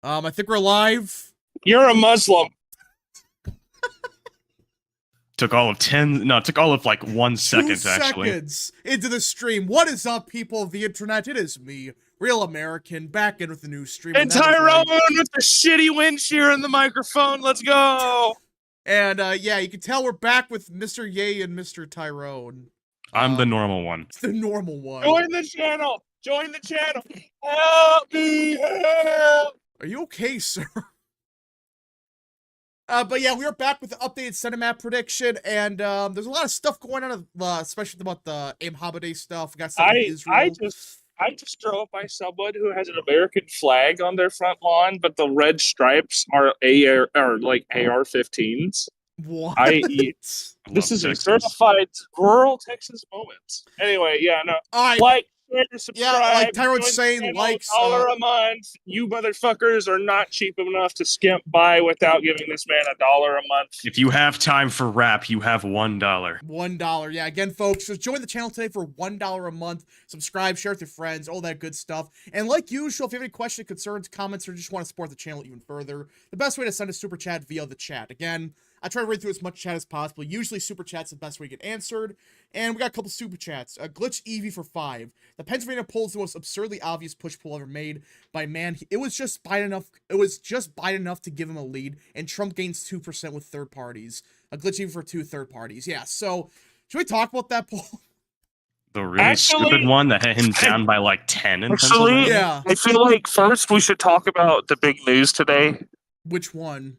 I think we're live. You're a Muslim. Took all of 10, no, it took all of like 1 second, 2 actually. seconds into the stream. What is up, people of the internet? It is me, Real American, back in with the new stream. And Tyrone with the shitty wind shear in the microphone. Let's go. And yeah, you can tell we're back with Mr. Ye and Mr. Tyrone. I'm the normal one. It's the normal one. Join the channel. Join the channel. Help me help. Are you okay, sir? But yeah, we are back with the updated Cinemap prediction, and there's a lot of stuff going on, especially about the Aim Holiday stuff. We got some Israel. I just drove by someone who has an American flag on their front lawn, but the red stripes are like AR-15s. What? This is a certified rural Texas moment. Anyway, yeah, no. All right. Like, share, subscribe. Yeah, like Tyrone's saying, likes. $1 a month. You motherfuckers are not cheap enough to skimp by without giving this man $1 a month. If you have time for rap, you have $1. $1. Yeah, again, folks, just join the channel today for $1 a month. Subscribe, share with your friends, all that good stuff. And like usual, if you have any questions, concerns, comments, or just want to support the channel even further, the best way to send a super chat via the chat. Again, I try to read through as much chat as possible. Usually super chat's the best way to get answered. And we got a couple super chats. Glitch Evie for 5. The Pennsylvania poll is the most absurdly obvious push poll ever made by man. It was just Biden enough. It was just Biden enough to give him a lead, and Trump gains 2% with third parties. A Glitch Evie for 2 third parties. Yeah. So should we talk about that poll? The really stupid one that had him down by like 10 in Pennsylvania? Yeah. I feel like first we should talk about the big news today. Which one?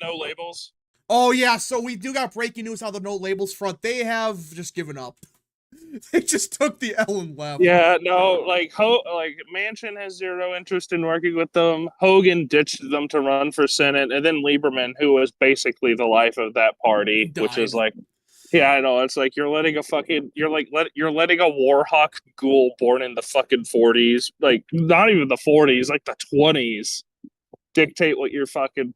No labels. Oh, yeah, so we do got breaking news on the no labels front. They have just given up. They just took the L and left. Yeah, no, like Manchin has zero interest in working with them. Hogan ditched them to run for Senate, and then Lieberman, who was basically the life of that party, which is like, yeah, I know, it's like you're letting a war hawk ghoul born in the fucking 40s, like not even the 40s, like the 20s, dictate what you're fucking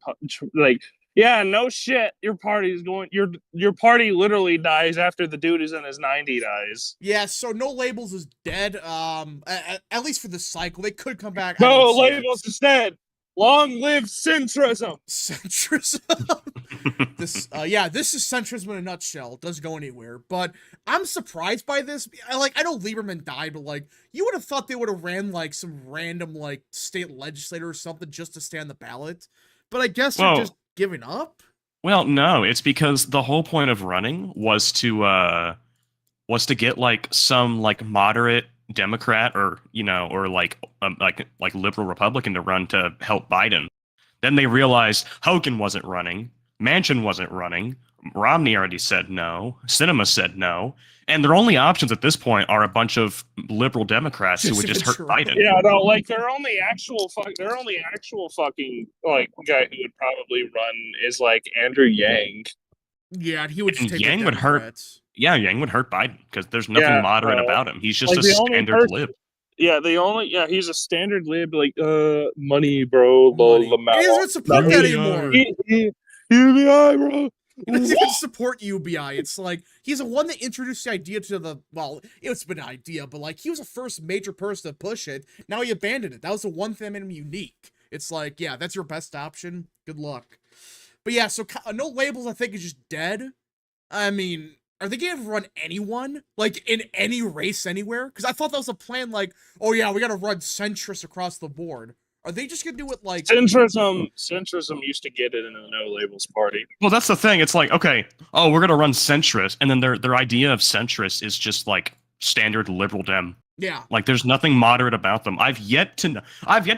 like. Yeah, no shit. Your party's going. Your party literally dies after the dude who's in his 90 dies. Yeah, so no labels is dead. At least for this cycle, they could come back. No labels is dead. Long live centrism. Centrism. This is centrism in a nutshell. It doesn't go anywhere. But I'm surprised by this. I know Lieberman died, but like, you would have thought they would have ran like some random like state legislator or something just to stay on the ballot. But I guess they're just giving up? Well, no, it's because the whole point of running was to get like some like moderate Democrat or like liberal Republican to run to help Biden. Then they realized Hogan wasn't running, Manchin wasn't running, Romney already said no, Sinema said no, and their only options at this point are a bunch of liberal Democrats who would just hurt Biden. Yeah, no, like their only actual fucking like guy who would probably run is like Andrew Yang. Yeah, he would just take Yang would hurt. Yeah, Yang would hurt Biden because there's nothing moderate about him. He's just like a standard lib. Yeah, he's a standard lib, like money, bro. Money. He doesn't support that anymore. UBI, bro. He doesn't even support UBI. It's like he's the one that introduced the idea to the it's been an idea, but like he was the first major person to push it. Now he abandoned it. That was the one thing that made him unique. It's like, yeah, that's your best option. Good luck. But yeah, so no labels I think is just dead. I mean, are they gonna run anyone like in any race anywhere? Because I thought that was a plan. Like, oh yeah, we gotta run centrist across the board. Are they just gonna do it like centrism? Centrism used to get it in a no labels party. Well, that's the thing. It's like, okay, we're gonna run centrist, and then their idea of centrist is just like standard liberal dem. Yeah, like there's nothing moderate about them. I've yet to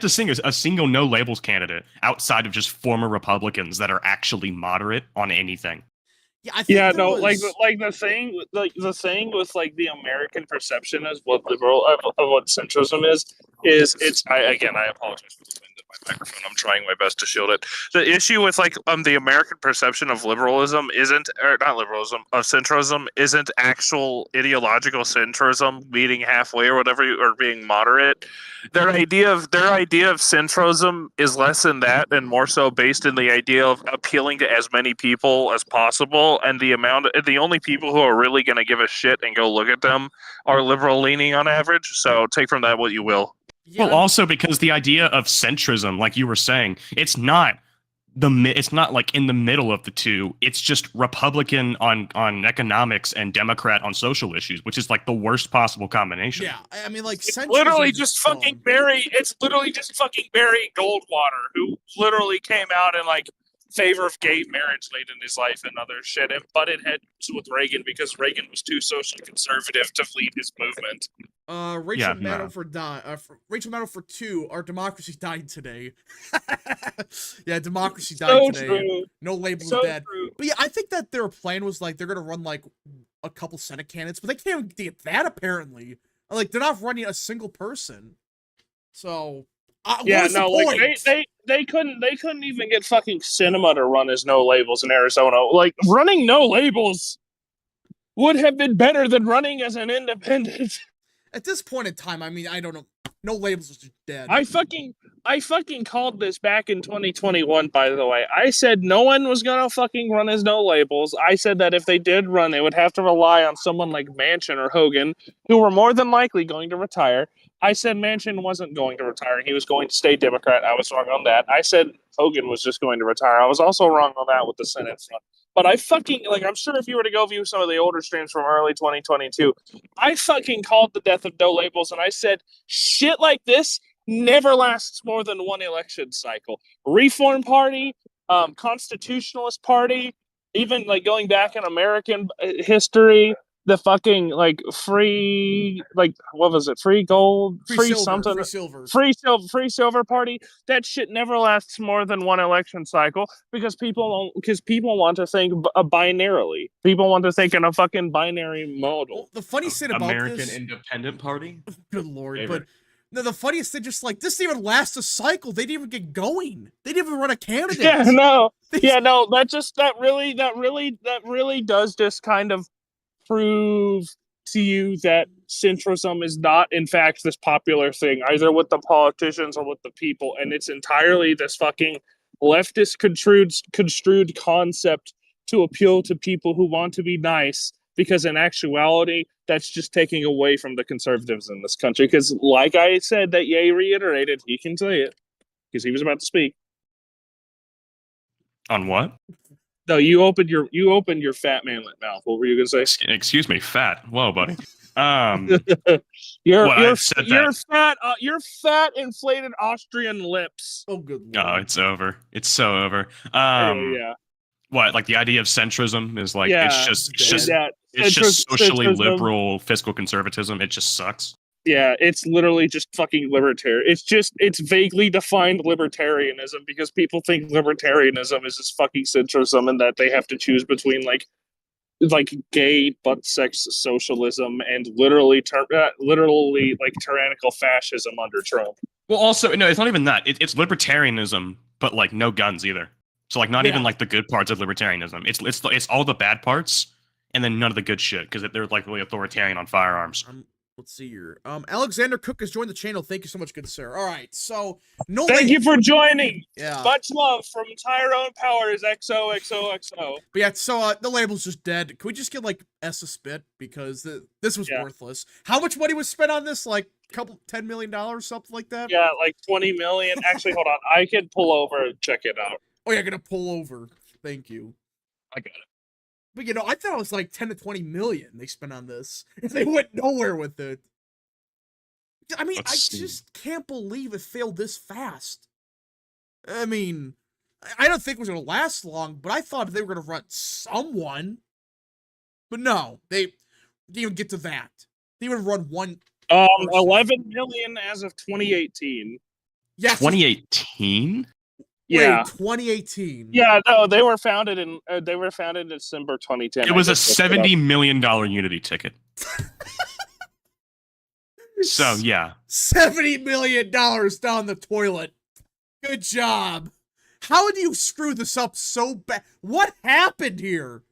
see a single no labels candidate outside of just former Republicans that are actually moderate on anything. Yeah, I think the thing with like the American perception as what liberal of what centrism is it's I apologize for the wind in my microphone. I'm trying my best to shield it. The issue with like the American perception of liberalism of centrism isn't actual ideological centrism, meeting halfway or whatever, or being moderate. Their idea of centrism is less than that and more so based in the idea of appealing to as many people as possible, and the only people who are really going to give a shit and go look at them are liberal leaning on average. So take from that what you will. Yeah, Well, also because the idea of centrism, like you were saying, it's not like in the middle of the two. It's just Republican on economics and Democrat on social issues, which is like the worst possible combination. yeah. I mean, like, It's centrism literally is just dumb. fucking Barry. It's literally just fucking Barry Goldwater, who literally came out in like favor of gay marriage late in his life and other shit, and butted heads with Reagan because Reagan was too socially conservative to lead his movement. Rachel Yeah, Maddow no. for Rachel Maddow for 2. Our democracy died today. Yeah, democracy died So today. true. No labels So dead. true. But yeah, I think that their plan was like they're gonna run like a couple Senate candidates, but they can't even get that apparently. Like they're not running a single person. So Yeah, what is no, the like point? they couldn't even get fucking Cinema to run as no labels in Arizona. Like running no labels would have been better than running as an independent. At this point in time, I mean, I don't know. No labels is just dead. I fucking called this back in 2021, by the way. I said no one was gonna fucking run as no labels. I said that if they did run, they would have to rely on someone like Manchin or Hogan, who were more than likely going to retire. I said Manchin wasn't going to retire. He was going to stay Democrat. I was wrong on that. I said Hogan was just going to retire. I was also wrong on that with the Senate front. But I fucking, like, I'm sure if you were to go view some of the older streams from early 2022, I fucking called the death of no labels and I said, shit like this never lasts more than one election cycle. Reform Party, Constitutionalist Party, even like going back in American history, the fucking like free, like what was it? Free gold, free something, free silver party. That shit never lasts more than one election cycle because people want to think binarily. People want to think in a fucking binary model. Well, the funny thing about American this, Independent Party. good lord, Favorite. but no, the funniest thing, just like this didn't even last a cycle. They didn't even get going. They didn't even run a candidate. Yeah, no, yeah, no. That really does just kind of prove to you that centrism is not, in fact, this popular thing, either with the politicians or with the people, and it's entirely this fucking leftist construed concept to appeal to people who want to be nice. Because in actuality, that's just taking away from the conservatives in this country. Because, like I said, that Ye reiterated, he can say it because he was about to speak. On what? No, you opened your fat manlet mouth. What were you gonna say? Excuse me, fat. Whoa, buddy. Your fat inflated Austrian lips. Oh, good lord. Oh, it's over. It's so over. Yeah. What, like the idea of centrism is like Yeah, it's just Yeah. it's just socially Centrism. liberal fiscal conservatism. It just sucks. Yeah, it's literally just fucking libertarian. It's vaguely defined libertarianism because people think libertarianism is just fucking centrism and that they have to choose between like gay butt sex socialism and literally like tyrannical fascism under Trump. Well, also no, it's not even that. It's libertarianism, but like no guns either. So like not even like the good parts of libertarianism. It's all the bad parts and then none of the good shit because they're like really authoritarian on firearms. Let's see here. Alexander Cook has joined the channel. Thank you so much, good sir. All right, so Thank you for joining. Yeah. Much love from Tyrone Powers XOXOXO. But yeah, so the label's just dead. Can we just get like S a spit because this was worthless? How much money was spent on this? Like $10 million, something like that? Yeah, like 20 million. Actually, hold on. I can pull over and check it out. Oh yeah, gonna pull over. Thank you. I got it. But you know, I thought it was like 10 to 20 million they spent on this. They went nowhere with it. I mean, I just can't believe it failed this fast. I mean, I don't think it was gonna last long, but I thought they were gonna run someone. But no, they didn't even get to that. They even run one. 11 million as of 2018. Yes. 2018? Yeah. Wait, 2018. Yeah, no, they were founded in December 2010. It was a $70 million Unity ticket. So yeah, $70 million down the toilet. Good job. How did you screw this up so bad? What happened here?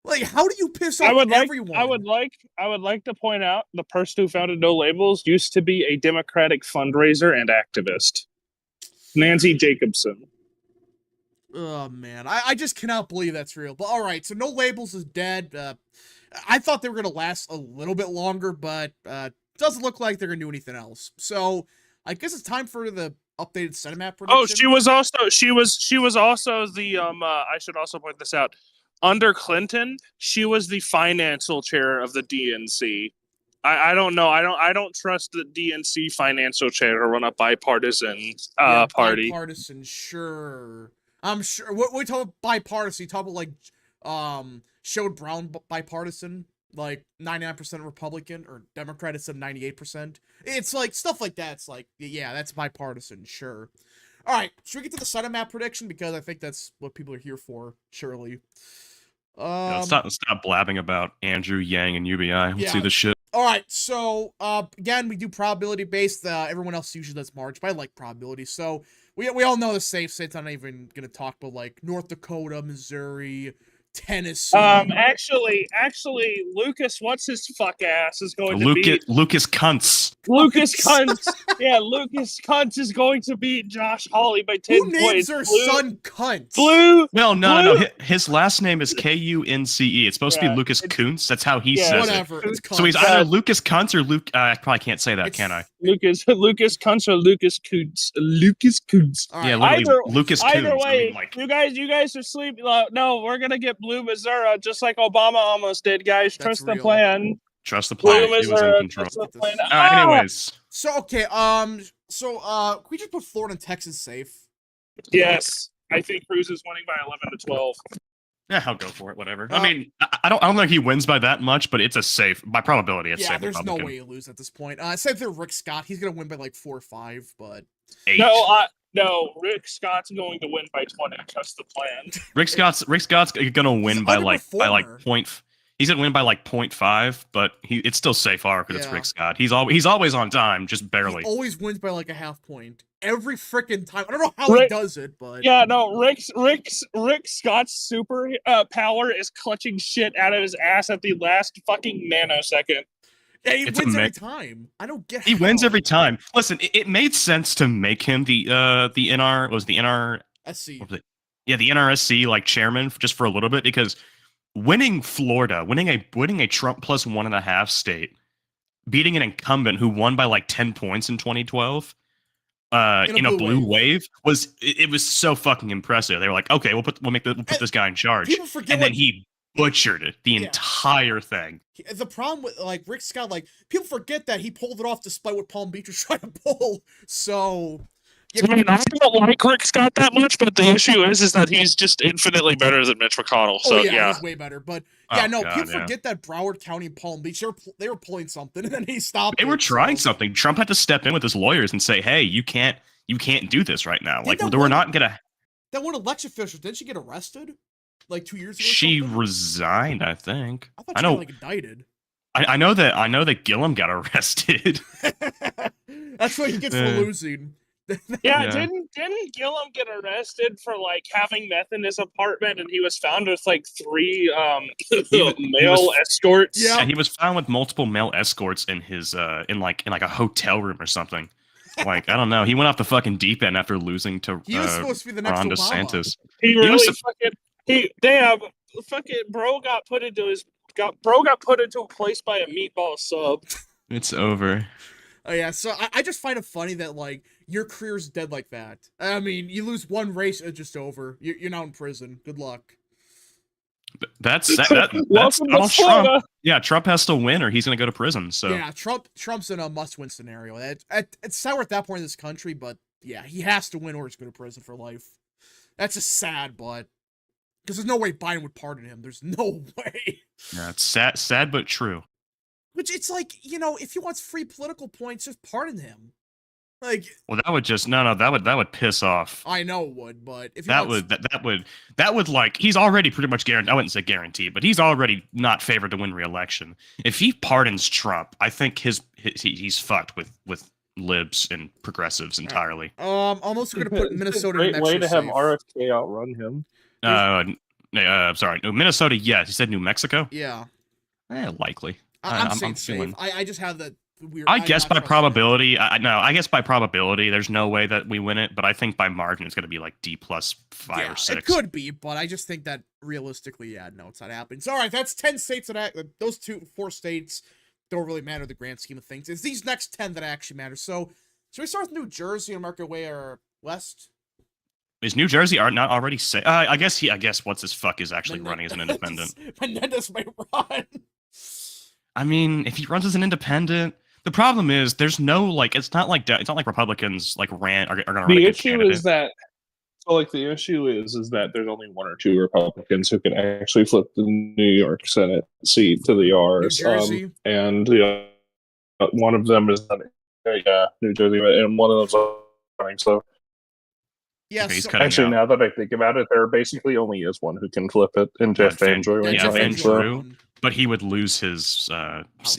Like, how do you piss off everyone? I would like to point out the person who founded No Labels used to be a Democratic fundraiser and activist. Nancy Jacobson. Oh man, I just cannot believe that's real. But all right, so No Labels is dead. I thought they were gonna last a little bit longer, but doesn't look like they're gonna do anything else. So I guess it's time for the updated Senate map Oh, prediction. she was also the I should also point this out. Under Clinton, she was the financial chair of the DNC. I don't know. I don't trust the DNC financial chair to run a bipartisan Yeah, party. bipartisan, sure. I'm sure. What we talk about bipartisan? You talk about like, Sherrod Brown bipartisan, like 99% Republican or Democrat. It's a 98%. It's like stuff like that. It's like, yeah, that's bipartisan, sure. All right, should we get to the Senate map prediction because I think that's what people are here for, surely. Stop blabbing about Andrew Yang and UBI. Let's see Yeah. this shit. All right, so again, we do probability based. Everyone else usually does March, but I like probability. So we all know the safe states. I'm not even gonna talk about like North Dakota, Missouri, Tennessee. Actually, Lucas, what's his fuck ass is going to be Lucas Kuntz. Lucas Kuntz. Yeah, Lucas Kuntz is going to beat Josh Hawley by 10 Who names points. their son Cunt? Blue. No. His last name is Kunce. It's supposed to Yeah, be Lucas Kuntz. That's how he yeah, says Whatever. it. It's Cunt. So he's either Lucas Kuntz or Luke. I probably can't say that, It's- can I? Lucas Kuntz or Lucas Kuntz. Lucas Kuntz. All right. Yeah, literally Either- Lucas Kuntz. Either way, I mean, like, you guys are sleeping. No, we're gonna get Blue Missouri just like Obama almost did, guys. That's Trust the real. plan. trust the plan. Blue He was in Missouri. control. Trust the plan. Anyways, So okay, can we just put Florida and Texas safe? Yes, I think Cruz is winning by 11 to 12. yeah, I'll go for it. Whatever. I mean, I don't think he wins by that much, but it's a safe by probability. It's Yeah, safe. there's no Republican. way you lose at this point. Same for Rick Scott. He's gonna win by like 4 or 5, but 8. No, Rick Scott's going to win by 20. Trust the plan. Rick Scott's gonna win an by like underperformer. point. He's gonna win by like 0.5, but it's still safe because it's Yeah. Rick Scott. He's always on time, just barely. he always wins by like a half point every freaking time. I don't know how he Rick- does it, but Yeah, no, Rick Scott's super power is clutching shit out of his ass at the last fucking nanosecond. yeah, he It's wins every amazing. time. I don't get. He wins how. every time. Listen, it made sense to make him the NR was the NR Let's see. what was it? Yeah, the NRSC like chairman just for a little bit because winning Florida, winning a Trump plus 1.5 state, beating an incumbent who won by like 10 points in 2012 in a blue wave was so fucking impressive. They were like, okay, we'll put this guy in charge, People forget and then what he butchered it, the Yeah. entire thing. the problem with like Rick Scott. Like people forget that he pulled it off despite what Palm Beach was trying to pull. So I mean, I don't like Rick Scott that much, but the issue is that he's just infinitely better than Mitch McConnell. So yeah. he's way better. But yeah, Oh, no, God, people yeah. forget that Broward County and Palm Beach they were pulling something, and then he stopped. They were it, trying so- something. Trump had to step in with his lawyers and say, "Hey, you can't do this right now. Like, that we're one- not gonna." That one election official, didn't she get arrested? Like 2 years ago? or She something? resigned, I think. I thought I she know. got like indicted. I know that Gillum got arrested. That's what he gets for Uh, losing. Yeah, Yeah. didn't Gillum get arrested for like having meth in his apartment, and he was found with like 3 male escorts? Yeah. Yeah, he was found with multiple male escorts in his in like a hotel room or something. Like, I don't know. He went off the fucking deep end after losing to He was supposed to be the next Ron Obama. DeSantis. he was really sup- fucking bro got put into a place by a meatball sub. It's over. Oh yeah, so I just find it funny that like your career's dead like that. I mean, you lose one race, it's just over. You're now in prison. Good luck. That's Welcome to Donald Trump. Florida. Yeah, Trump has to win or he's gonna go to prison. So Yeah, Trump's in a must-win scenario. It's sour at that point in this country, but yeah, he has to win or he's going to prison for life. That's just sad, but because there's no way Biden would pardon him. There's no way. yeah, it's sad but true. Which it's like, if he wants free political points, just pardon him. Like, Well, that would just that would piss off. I know it would, but if he That wants, would like he's already pretty much guaranteed. I wouldn't say guaranteed, but he's already not favored to win re-election. If he pardons Trump, I think he's fucked with libs and progressives entirely. I'm also going to put Minnesota and Great New way Mexico to have safe. RFK outrun him. I'm sorry, no, Minnesota. Yes, you said New Mexico. Yeah, Likely. I'm I'm saying safe. feeling- I just have that weird. I guess not by trust him. probability. I guess by probability, there's no way that we win it. But I think by margin, it's going to be like D plus 5 Yeah, or 6. it could be, but I just think that realistically, yeah, no, it's not happening. So, all right, that's 10 states that those 4 states don't really matter in the grand scheme of things. It's these next 10 that actually matter. So, Should we start with New Jersey and Market Way or West? Is New Jersey are not already say? I guess what's his fuck is actually running as an independent. Menendez may run. I mean, if he runs as an independent, the problem is there's no like. It's not like Republicans like are going to run The against issue candidate. is that the issue is that there's only one or two Republicans who can actually flip the New York Senate seat to the New R's. Jersey. And one of them is New Jersey, and one of them's running. So Yeah, He's so, cutting actually, out. now that I think about it, there basically only is one who can flip it, and Jeff Van- Van Joy. yeah, yeah, Jeff Van Van Drew. Joy. Drew. But he would lose his.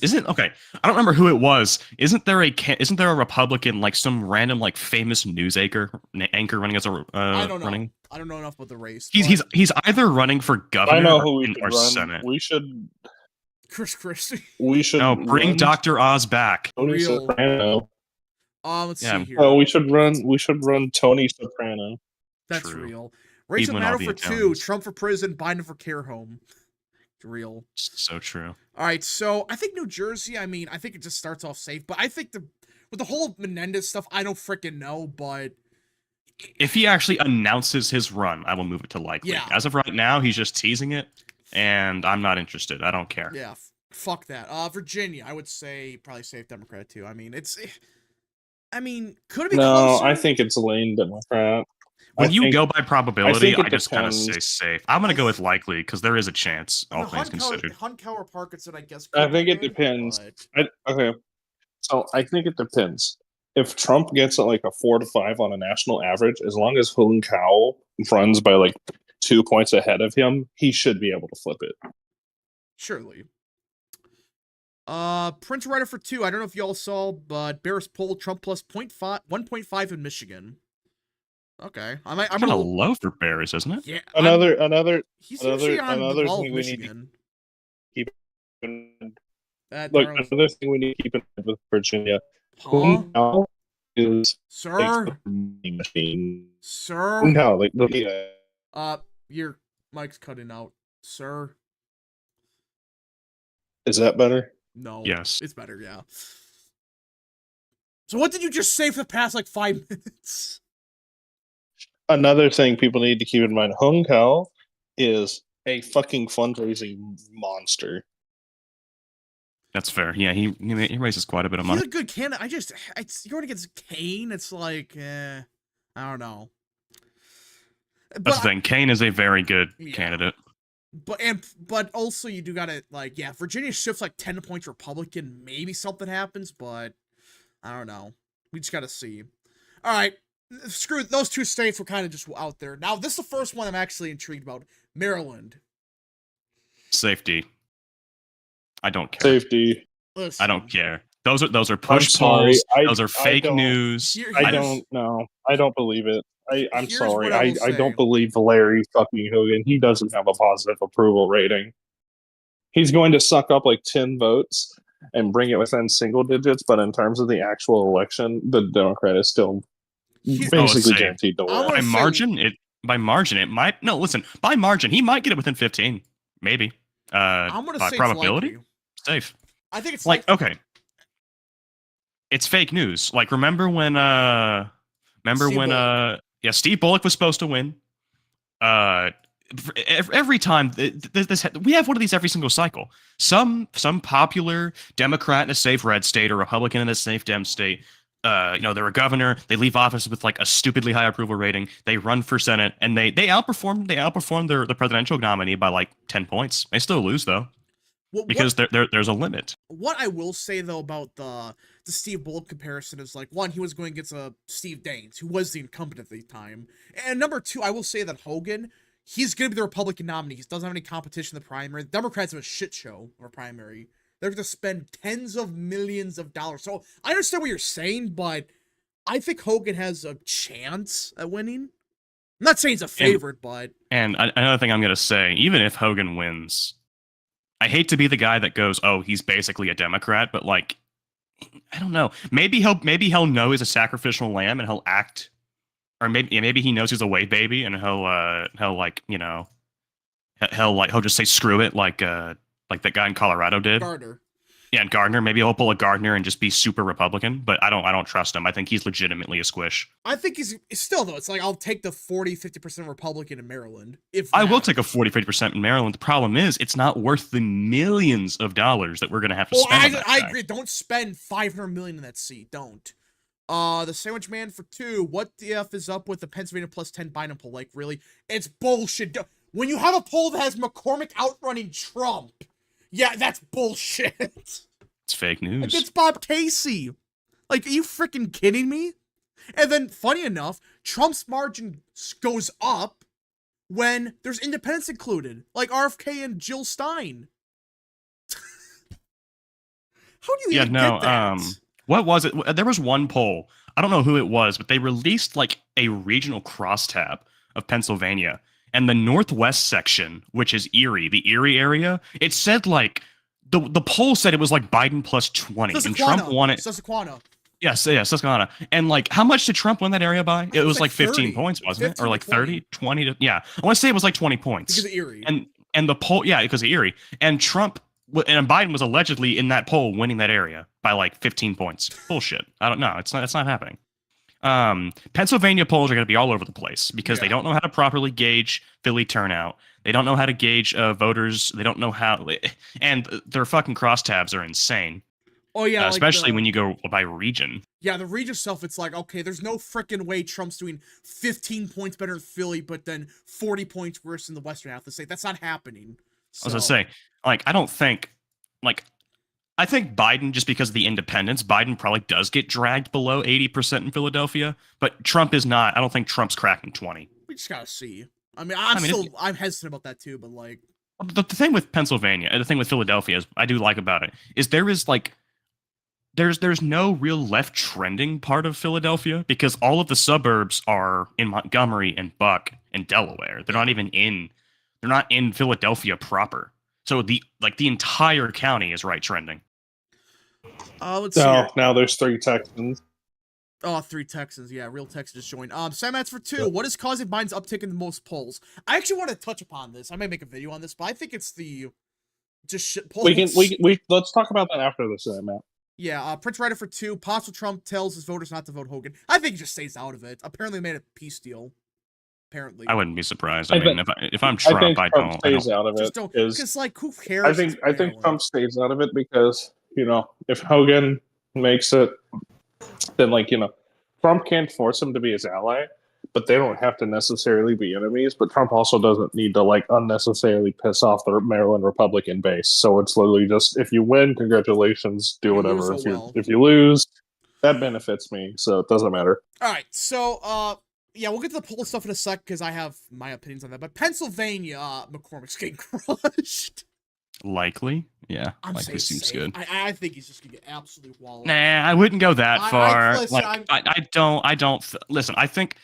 Isn't okay? I don't remember who it was. Isn't there a Republican like some random like famous news anchor running as a I don't know. running? I don't know enough about the race. He's either running for governor I know who we should or run. Senate. We should Chris Christie. No, bring run Dr. Oz back. Tony Real. Soprano. Let's Yeah. see here. Oh, we should run Tony Soprano. That's True. real. Rachel Even all Maddow the for 2, Italians. Trump for prison, Biden for care home. It's real. So true. All right, so I think New Jersey, I mean, I think it just starts off safe, but I think with the whole Menendez stuff, I don't freaking know, but If he actually announces his run, I will move it to likely. Yeah. As of right now, he's just teasing it, and I'm not interested. I don't care. yeah, fuck that. Virginia, I would say probably safe Democrat too. I mean, could it be No, closer? I think it's Lane Democrat. When I you think- go by probability, it I just kind of say depends. safe. I'm gonna go with likely because there is a chance, all things considered. Huntcower Parkinson, I guess. I could think be it good, depends. but- Okay, so I think it depends. If Trump gets like a 4 to 5 on a national average, as long as Hung Kao runs by like 2 points ahead of him, he should be able to flip it. Surely. Prince Writer for 2. I don't know if y'all saw, but Barris poll Trump plus 1.5 in Michigan. Okay, I'm Kind of gonna low for Barris, isn't it? yeah. Another He's usually on another the ball thing with we need to Michigan. Look, Daryl's- another thing we need to keep in mind with Virginia, huh? Hung Kao is Sir, like the machine. sir. Hung Kao, like the Your mic's cutting out, sir. is that better? No. Yes. It's better, yeah. So what did you just say for the past like 5 minutes? Another thing people need to keep in mind: Hung Kao is a fucking fundraising monster. That's fair. Yeah, he raises quite a bit of He's money. a good candidate. You're going against Kane. It's like, I don't know. That's the thing. Kane is a very good Yeah. candidate. But also you do gotta like, yeah, Virginia shifts like 10 points Republican. Maybe something happens, but I don't know. We just gotta see. All right, screw it. Those 2 states were kind of just out there. Now this is the first one I'm actually intrigued about. Maryland. Safety. I don't care. Safety. Listen, I don't care. Those are push sorry. polls. Those are I fake don't- news. I don't know. I don't believe it. I'm Here's sorry. what I will I say. don't believe Larry fucking Hogan. He doesn't have a positive approval rating. He's going to suck up like 10 votes and bring it within single digits, but in terms of the actual election, the Democrat is still Here- basically same. guaranteed to I win. wanna By say- margin, it might. No, listen. By margin, he might get it within 15, maybe. I'm gonna By say probability, It's likely. safe. I think it's Like, likely. okay, it's fake news. Like, remember when Steve Bullock was supposed to win. Every time we have one of these every single cycle. Some popular Democrat in a safe red state or Republican in a safe Dem state. They're a governor. They leave office with like a stupidly high approval rating. They run for Senate and they outperform the presidential nominee by like 10 points. They still lose though because there's a limit. What I will say though about the Steve Bullock comparison is like, one, he was going against Steve Daines, who was the incumbent at the time, and number 2, I will say that Hogan, he's going to be the Republican nominee. He doesn't have any competition in the primary. The Democrats have a shit show of a primary. They're going to spend tens of millions of dollars. So I understand what you're saying, but I think Hogan has a chance at winning. I'm not saying he's a favorite, but And another thing I'm gonna say, even if Hogan wins, I hate to be the guy that goes, "Oh, he's basically a Democrat," but like, I don't know. Maybe he'll know he's a sacrificial lamb and he'll act, or maybe he knows he's a white baby and he'll just say screw it like that guy in Colorado did. Gardner. Yeah, and Gardner. Maybe he'll pull a Gardner and just be super Republican, but I don't trust him. I think he's legitimately a squish. I think he's still though. It's like I'll take the 40-50% Republican in Maryland. If I will that. take a 40-50% in Maryland. The problem is it's not worth the millions of dollars that we're going to have to Well, spend on that I guy. agree. Don't spend $500 million in that seat. Don't. The Sandwich Man for 2. What the F is up with the Pennsylvania plus 10 Biden poll? Like, really? It's bullshit. When you have a poll that has McCormick outrunning Trump, yeah, that's bullshit. It's fake news. Against Bob Casey. Like, are you freaking kidding me? And then, funny enough, Trump's margin goes up when there's independents included, like RFK and Jill Stein. How do you even get that? What was it? There was one poll. I don't know who it was, but they released like a regional crosstab of Pennsylvania. And the northwest section, which is Erie, the Erie area, it said like the poll said it was like Biden plus 20, and Trump won it. Susquehanna. Yes, Susquehanna. And like, how much did Trump win that area by? It was like 15 30. points, wasn't it? Or like 20. 20 to, yeah. I want to say it was like 20 points. Because of Erie. And the poll, yeah, because of Erie. And Trump and Biden was allegedly in that poll winning that area by like 15 points. Bullshit. I don't know. It's not happening. Pennsylvania polls are going to be all over the place because they don't know how to properly gauge Philly turnout. They don't know how to gauge voters. They don't know how, and their fucking crosstabs are insane. Oh yeah, especially when you go by region. Yeah, the region itself, it's like, okay, there's no freaking way Trump's doing 15 points better in Philly, but then 40 points worse in the western half of the state. That's not happening. So. I was gonna say, like, I think Biden, just because of the independents, Biden probably does get dragged below 80% in Philadelphia, but Trump is not. I don't think Trump's cracking 20. We just gotta see. I mean, I'm hesitant about that too, but like. The thing with Pennsylvania, and the thing with Philadelphia is I do like about it, is there is like, there's no real left trending part of Philadelphia because all of the suburbs are in Montgomery and Buck and Delaware. They're not in Philadelphia proper. So the entire county is right trending. Let's see. Now there's 3 Texans. Oh, 3 Texans. Yeah, real Texans joined. Sam Mats for 2. What is causing Biden's uptick in the most polls? I actually want to touch upon this. I may make a video on this, but I think it's the just shit polls. We let's talk about that after this, Matt. Yeah, Prince Writer for 2. Possible Trump tells his voters not to vote Hogan. I think he just stays out of it. Apparently, made a peace deal. Apparently, I wouldn't be surprised. I mean, if I'm Trump, I don't. Stays out of it because like who cares? I think Trump stays out of it because if Hogan makes it, then Trump can't force him to be his ally, but they don't have to necessarily be enemies. But Trump also doesn't need to unnecessarily piss off the Maryland Republican base. So it's literally just, if you win, congratulations, do whatever. If you lose, that benefits me, so it doesn't matter. All right, so yeah, we'll get to the poll stuff in a sec because I have my opinions on that. But Pennsylvania, McCormick's getting crushed. Likely, yeah. Likely seems good. I think he's just gonna get absolutely walled. Nah, I wouldn't go that far. I don't. Listen, I think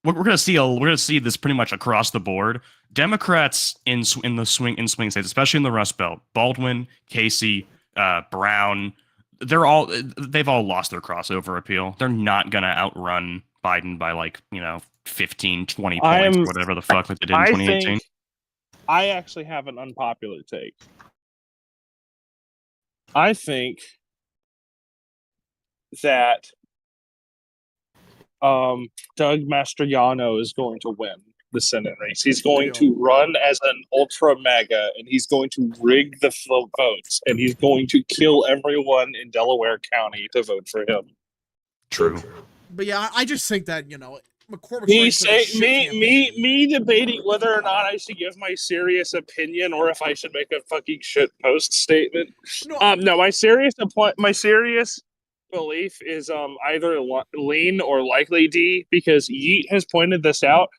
we're gonna see this pretty much across the board. Democrats in the swing states, especially in the Rust Belt, Baldwin, Casey, Brown, they've all lost their crossover appeal. They're not gonna outrun Biden by 15, 20 points, whatever the fuck that they did in 2018. I actually have an unpopular take. I think that Doug Mastriano is going to win the Senate race. He's going to run as an ultra MAGA, and he's going to rig the votes, and he's going to kill everyone in Delaware County to vote for him. True. But yeah, I just think that McCormick. Me debating whether or not I should give my serious opinion or if I should make a fucking shit post statement. No, my serious belief is either lean or likely D, because Yeet has pointed this out.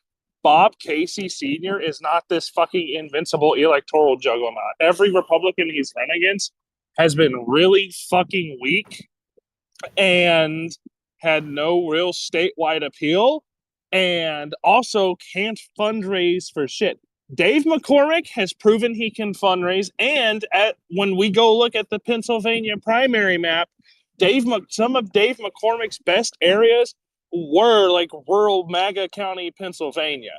Bob Casey Sr. is not this fucking invincible electoral juggernaut. Every Republican he's run against has been really fucking weak and had no real statewide appeal, and also can't fundraise for shit. Dave McCormick has proven he can fundraise, and when we go look at the Pennsylvania primary map, some of Dave McCormick's best areas were rural MAGA County, Pennsylvania.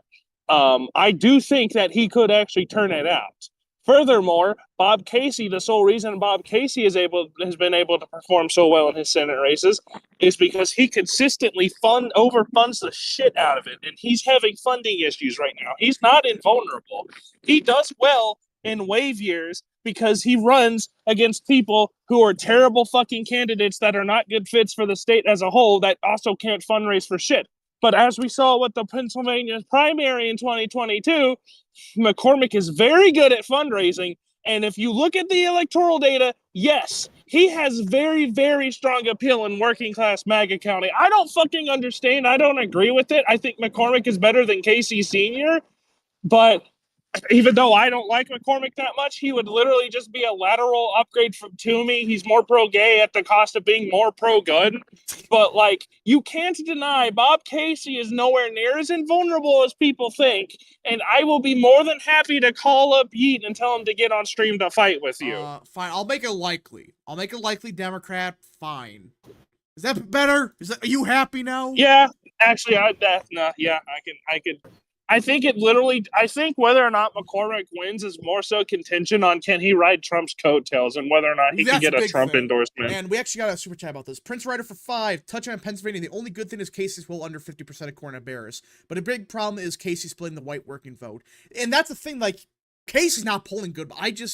I do think that he could actually turn it out. Furthermore, Bob Casey, the sole reason Bob Casey has been able to perform so well in his Senate races is because he consistently overfunds the shit out of it, and he's having funding issues right now. He's not invulnerable. He does well in wave years because he runs against people who are terrible fucking candidates that are not good fits for the state as a whole that also can't fundraise for shit. But as we saw with the Pennsylvania primary in 2022, McCormick is very good at fundraising. And if you look at the electoral data, yes, he has very, very strong appeal in working class MAGA County. I don't fucking understand. I don't agree with it. I think McCormick is better than Casey Sr., but even though I don't like McCormick that much, he would literally just be a lateral upgrade from Toomey. He's more pro-gay at the cost of being more pro-gun. But, like, you can't deny Bob Casey is nowhere near as invulnerable as people think. And I will be more than happy to call up Yeet and tell him to get on stream to fight with you. Fine. I'll make it likely. I'll make it likely Democrat. Fine. Is that better? Are you happy now? Yeah. Actually, I think whether or not McCormick wins is more so contingent on can he ride Trump's coattails and whether or not he can get a Trump endorsement. And we actually got a super chat about this. Prince Ryder for 5, touching on Pennsylvania. The only good thing is Casey's well under 50% according to Barris. But a big problem is Casey splitting the white working vote. And that's the thing, like, Casey's not polling good, but I don't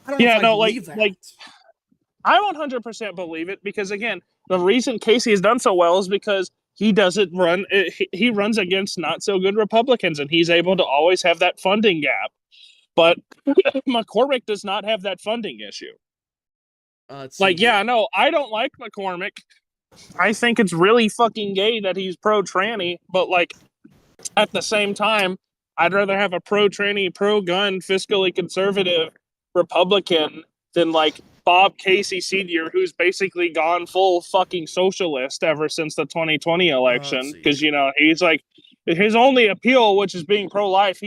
know if I believe that. Like, I 100% believe it because, again, the reason Casey has done so well is because he doesn't run. He runs against not so good Republicans, and he's able to always have that funding gap. But McCormick does not have that funding issue. I don't like McCormick. I think it's really fucking gay that he's pro-tranny, but like at the same time, I'd rather have a pro-tranny, pro-gun, fiscally conservative Republican than like Bob Casey Sr., who's basically gone full fucking socialist ever since the 2020 election. Because, he's like, his only appeal, which is being pro-life,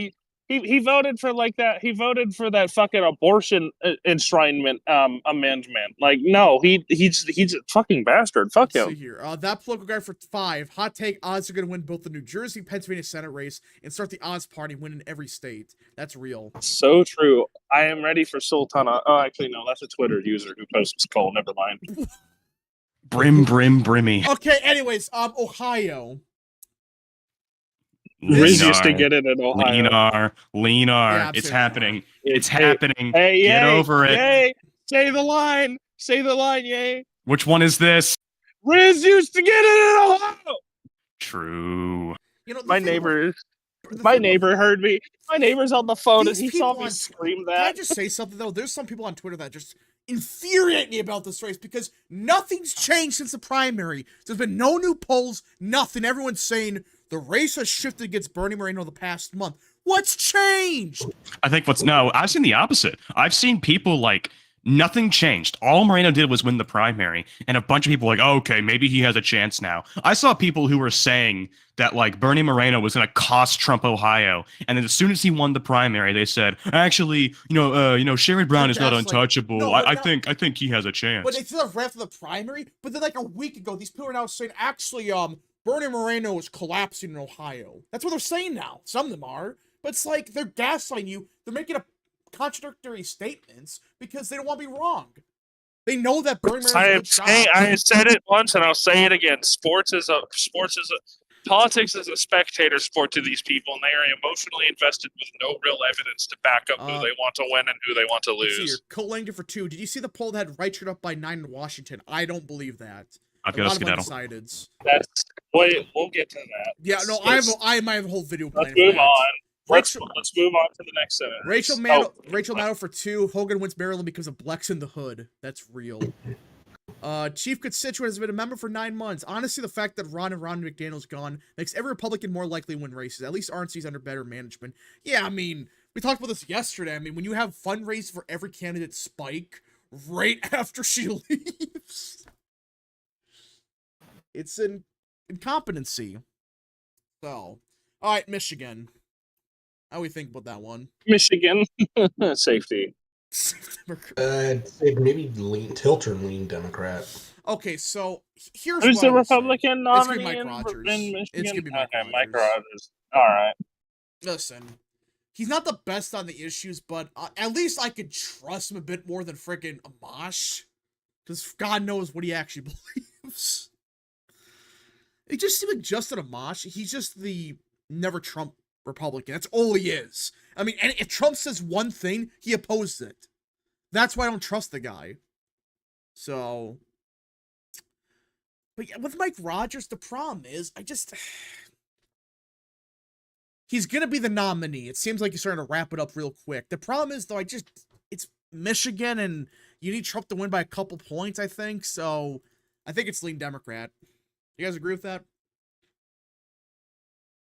he voted for like that. He voted for that fucking abortion enshrinement amendment. Like, no, he's a fucking bastard. Fuck him. See here. That political guy for 5. Hot take: odds are going to win both the New Jersey, Pennsylvania Senate race and start the odds party winning every state. That's real. So true. I am ready for Sultana. Oh, actually, no, that's a Twitter user who posts Cole. Never mind. Brimmy. Okay. Anyways, Ohio. Riz used to get it in Ohio. Leanar. Yeah, it's happening. It's Hey, happening. Hey, Get over it. Yay. Say the line. Say the line, yay. Which one is this? Riz used to get it in Ohio. True. My neighbor heard me. My neighbor's on the phone and he saw me scream that. Can I just say something, though? There's some people on Twitter that just infuriate me about this race because nothing's changed since the primary. There's been no new polls, nothing. Everyone's saying the race has shifted against Bernie Moreno the past month. What's changed? I've seen the opposite. I've seen people like, nothing changed. All Moreno did was win the primary, and a bunch of people were like, oh, okay, maybe he has a chance now. I saw people who were saying that like Bernie Moreno was going to cost Trump Ohio, and then as soon as he won the primary, they said, actually, Sherrod Brown is not untouchable. Like, I think he has a chance. But they still ran for the primary. But then like a week ago, these people are now saying, actually, Bernie Moreno is collapsing in Ohio. That's what they're saying now. Some of them are, but it's like they're gaslighting you. They're making contradictory statements because they don't want to be wrong. They know that Bernie Moreno. I said it once and I'll say it again. Politics is a spectator sport to these people, and they are emotionally invested with no real evidence to back up who they want to win and who they want to lose. Cole Langdon for 2. Did you see the poll that had Reichert up by 9 in Washington? I don't believe that. I've got a skedaddle. We'll get to that. Yeah, no, I might have a whole video Let's plan. move on. Let's move on to the next sentence. Rachel Maddow for 2. Hogan wins Maryland because of Blex in the Hood. That's real. Chief Constituent has been a member for 9 months. Honestly, the fact that Ron McDaniel's gone makes every Republican more likely to win races. At least RNC's under better management. Yeah, I mean, we talked about this yesterday. I mean, when you have fundraisers for every candidate spike right after she leaves, it's an incompetency. So, all right, Michigan. How do we think about that one? Michigan safety. I'd say maybe tilt or lean Democrat. Okay, so here's who's what the Republican nominee Mike Rogers. in Michigan? It's gonna be Mike Rogers. Mike Rogers. All right. Listen, he's not the best on the issues, but at least I could trust him a bit more than freaking Amash. Because God knows what he actually believes. It just seems like Justin Amash, he's just the never Trump Republican. That's all he is. I mean, and if Trump says one thing, he opposes it. That's why I don't trust the guy. So, but yeah, with Mike Rogers, the problem is, he's gonna be the nominee. It seems like he's starting to wrap it up real quick. The problem is, though, it's Michigan, and you need Trump to win by a couple points, I think. So, I think it's lean Democrat. You guys agree with that?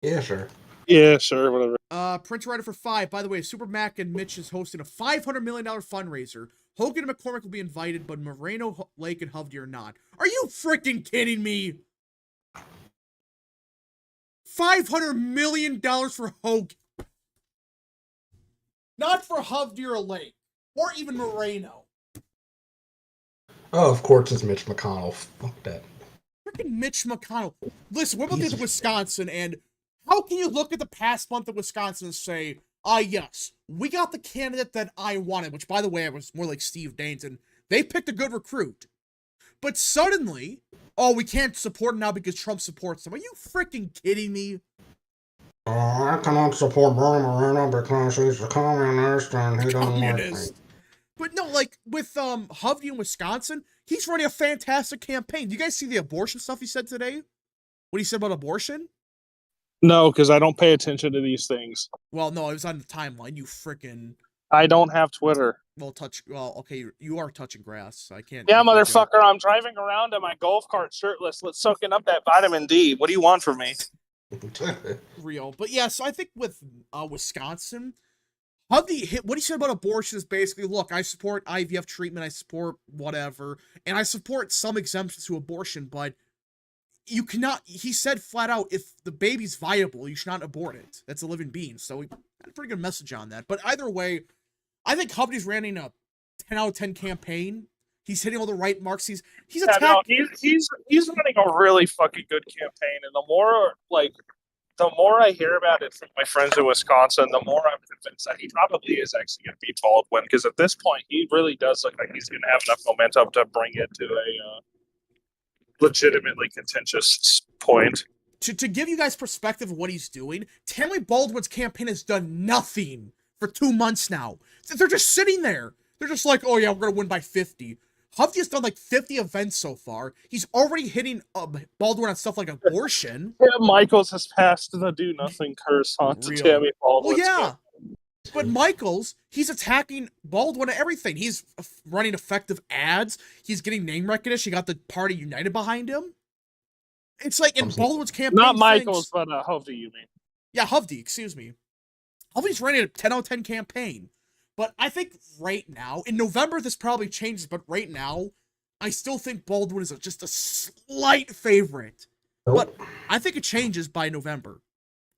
Yeah, sure. Yeah, sure, whatever. Prince Rider for 5. By the way, Super Mac and Mitch is hosting a $500 million fundraiser. Hogan and McCormick will be invited, but Moreno, Lake, and Hovde are not. Are you freaking kidding me? $500 million for Hogan. Not for Hovde or Lake. Or even Moreno. Oh, of course it's Mitch McConnell. Fuck that. Freaking Mitch McConnell. Listen, we're about to get to Wisconsin, and how can you look at the past month of Wisconsin and say, yes, we got the candidate that I wanted, which, by the way, was more like Steve Daines, and they picked a good recruit. But suddenly, we can't support him now because Trump supports him. Are you freaking kidding me? I cannot support Bernie Moreno because he's a communist and he doesn't like me. But no, like, with Hovde in Wisconsin, he's running a fantastic campaign. Do you guys see the abortion stuff he said today? What he said about abortion? No, because I don't pay attention to these things. Well, no, it was on the timeline. You freaking... I don't have Twitter. Well, okay, you are touching grass. So I can't... Yeah, motherfucker, I'm driving around in my golf cart shirtless. Let's soaking up that vitamin D. What do you want from me? Real. But yeah, so I think with Wisconsin, Hovde, what he said about abortion is basically, look, I support IVF treatment, I support whatever, and I support some exemptions to abortion, but you cannot, he said flat out, if the baby's viable, you should not abort it. That's a living being. So he had a pretty good message on that. But either way, I think Hovde's running a 10 out of 10 campaign. He's hitting all the right marks. He's attacking. He's running a really fucking good campaign, and the more I hear about it from my friends in Wisconsin, the more I'm convinced that he probably is actually going to beat Baldwin, because at this point, he really does look like he's going to have enough momentum to bring it to a legitimately contentious point. To give you guys perspective of what he's doing, Tammy Baldwin's campaign has done nothing for 2 months now. They're just sitting there. They're just like, oh yeah, we're going to win by 50. Hovde has done like 50 events so far. He's already hitting Baldwin on stuff like abortion. Yeah, Michaels has passed the do nothing curse on to Tammy Baldwin. Well, yeah. But Michaels, he's attacking Baldwin at everything. He's running effective ads. He's getting name recognition. He got the party united behind him. It's like in Baldwin's campaign. Not Michaels, but Hovde, you mean? Yeah, Hovde, excuse me. Hovde's running a 10 out of 10 campaign. But I think right now, in November, this probably changes, but right now, I still think Baldwin is just a slight favorite. Nope. But I think it changes by November.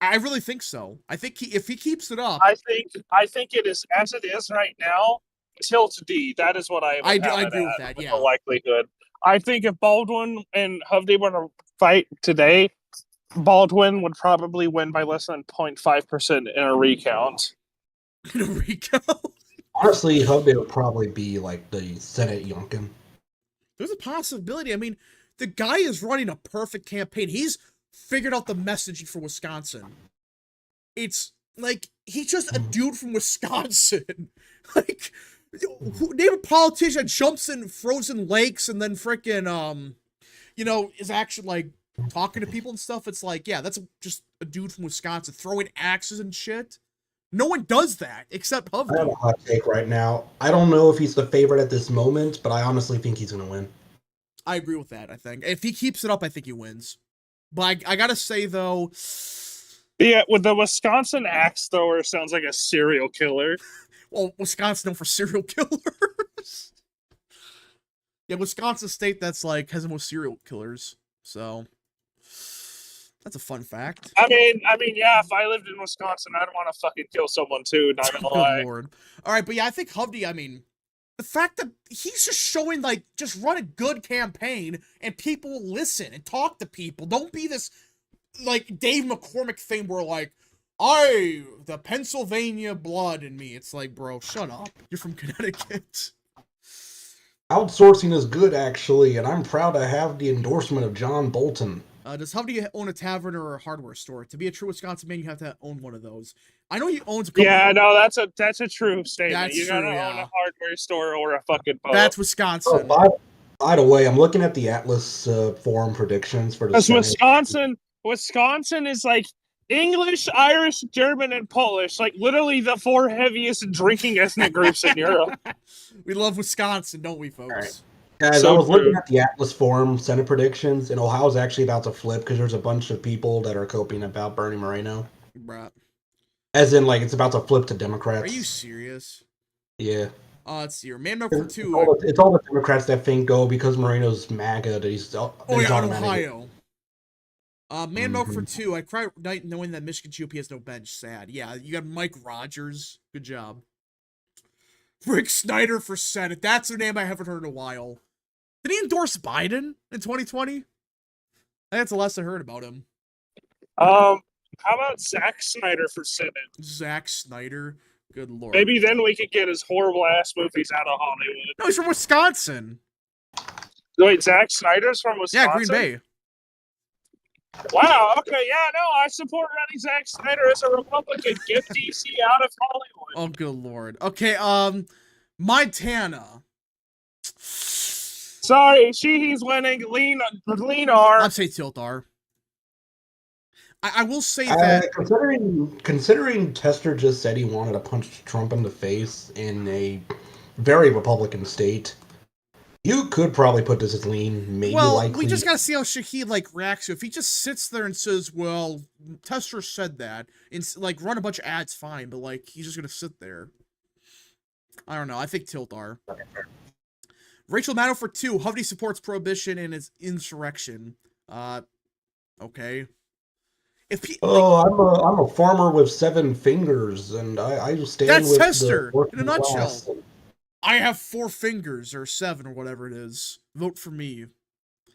I really think so. I think if he keeps it up, I think it is as it is right now. Tilt D. That is what I agree with that. Yeah, the likelihood. I think if Baldwin and Hovde were to fight today, Baldwin would probably win by less than 0.5% in a recount. In a recount. Honestly, Hovde would probably be like the Senate Youngkin. There's a possibility. I mean, the guy is running a perfect campaign. He's figured out the messaging for Wisconsin. It's like he's just a dude from Wisconsin. Like, name a politician that jumps in frozen lakes and then freaking is actually like talking to people and stuff. It's like, yeah, that's just a dude from Wisconsin throwing axes and shit. No one does that except Hovde. I have a hot take right now. I don't know if he's the favorite at this moment, but I honestly think he's going to win. I agree with that, I think. If he keeps it up, I think he wins. But I got to say, though... Yeah, with the Wisconsin axe thrower sounds like a serial killer. Well, Wisconsin known for serial killers. Yeah, Wisconsin state that's like has the most serial killers. So... that's a fun fact. I mean, yeah, if I lived in Wisconsin, I'd want to fucking kill someone too, not gonna lie. Lord. All right, but yeah, I think Hovde, I mean, the fact that he's just showing, like, just run a good campaign and people will listen and talk to people. Don't be this, like, Dave McCormick thing where, like, The Pennsylvania blood in me. It's like, bro, shut up. You're from Connecticut. Outsourcing is good, actually, and I'm proud to have the endorsement of John Bolton. Does Hovey own a tavern or a hardware store? To be a true Wisconsin man, you have to own one of those. I know he owns a couple. Yeah, no, that's a true statement. That's You gotta true, own yeah. a hardware store or a fucking boat. That's Oh, Wisconsin. by the way, I'm looking at the Atlas forum predictions for the Because Senate. Wisconsin is like English, Irish, German, and Polish. Like literally the 4 heaviest drinking ethnic groups in Europe. We love Wisconsin, don't we, folks? Right. Guys, So I was true. looking at the Atlas Forum Senate predictions, and Ohio's actually about to flip because there's a bunch of people that are coping about Bernie Moreno. Bruh. As in, like, it's about to flip to Democrats. Are you serious? Yeah. Let's see here. Man number It's 2. all the Democrats that think, because Moreno's MAGA, that he's Oh, yeah, on automatic. Ohio. Man milk for 2. I cry at night knowing that Michigan GOP has no bench. Sad. Yeah, you got Mike Rogers. Good job. Rick Snyder for Senate. That's a name I haven't heard in a while. Did he endorse Biden in 2020? I think that's the last I heard about him. How about Zack Snyder for Senate? Zack Snyder. Good lord. Maybe then we could get his horrible ass movies out of Hollywood. No, he's from Wisconsin. Wait, Zack Snyder's from Wisconsin? Yeah, Green Bay. Wow, okay, yeah, no, I support running Zack Snyder as a Republican. Get DC out of Hollywood. Oh, good lord. Okay, Montana. Sorry, he's winning. Lean R. I'd say Tiltar. I will say that Considering Tester just said he wanted to punch Trump in the face in a very Republican state, you could probably put this as lean, maybe likely. we just gotta see how Shaheed reacts to it. If he just sits there and says, "Well, Tester said that," and run a bunch of ads, fine. But he's just gonna sit there. I don't know. I think Tiltar. Rachel Maddow for 2. Hovey supports prohibition and its insurrection. Okay. I'm a farmer with 7 fingers, and I stand That's with Tester, the working in a nutshell. class. I have 4 fingers or 7 or whatever it is. Vote for me.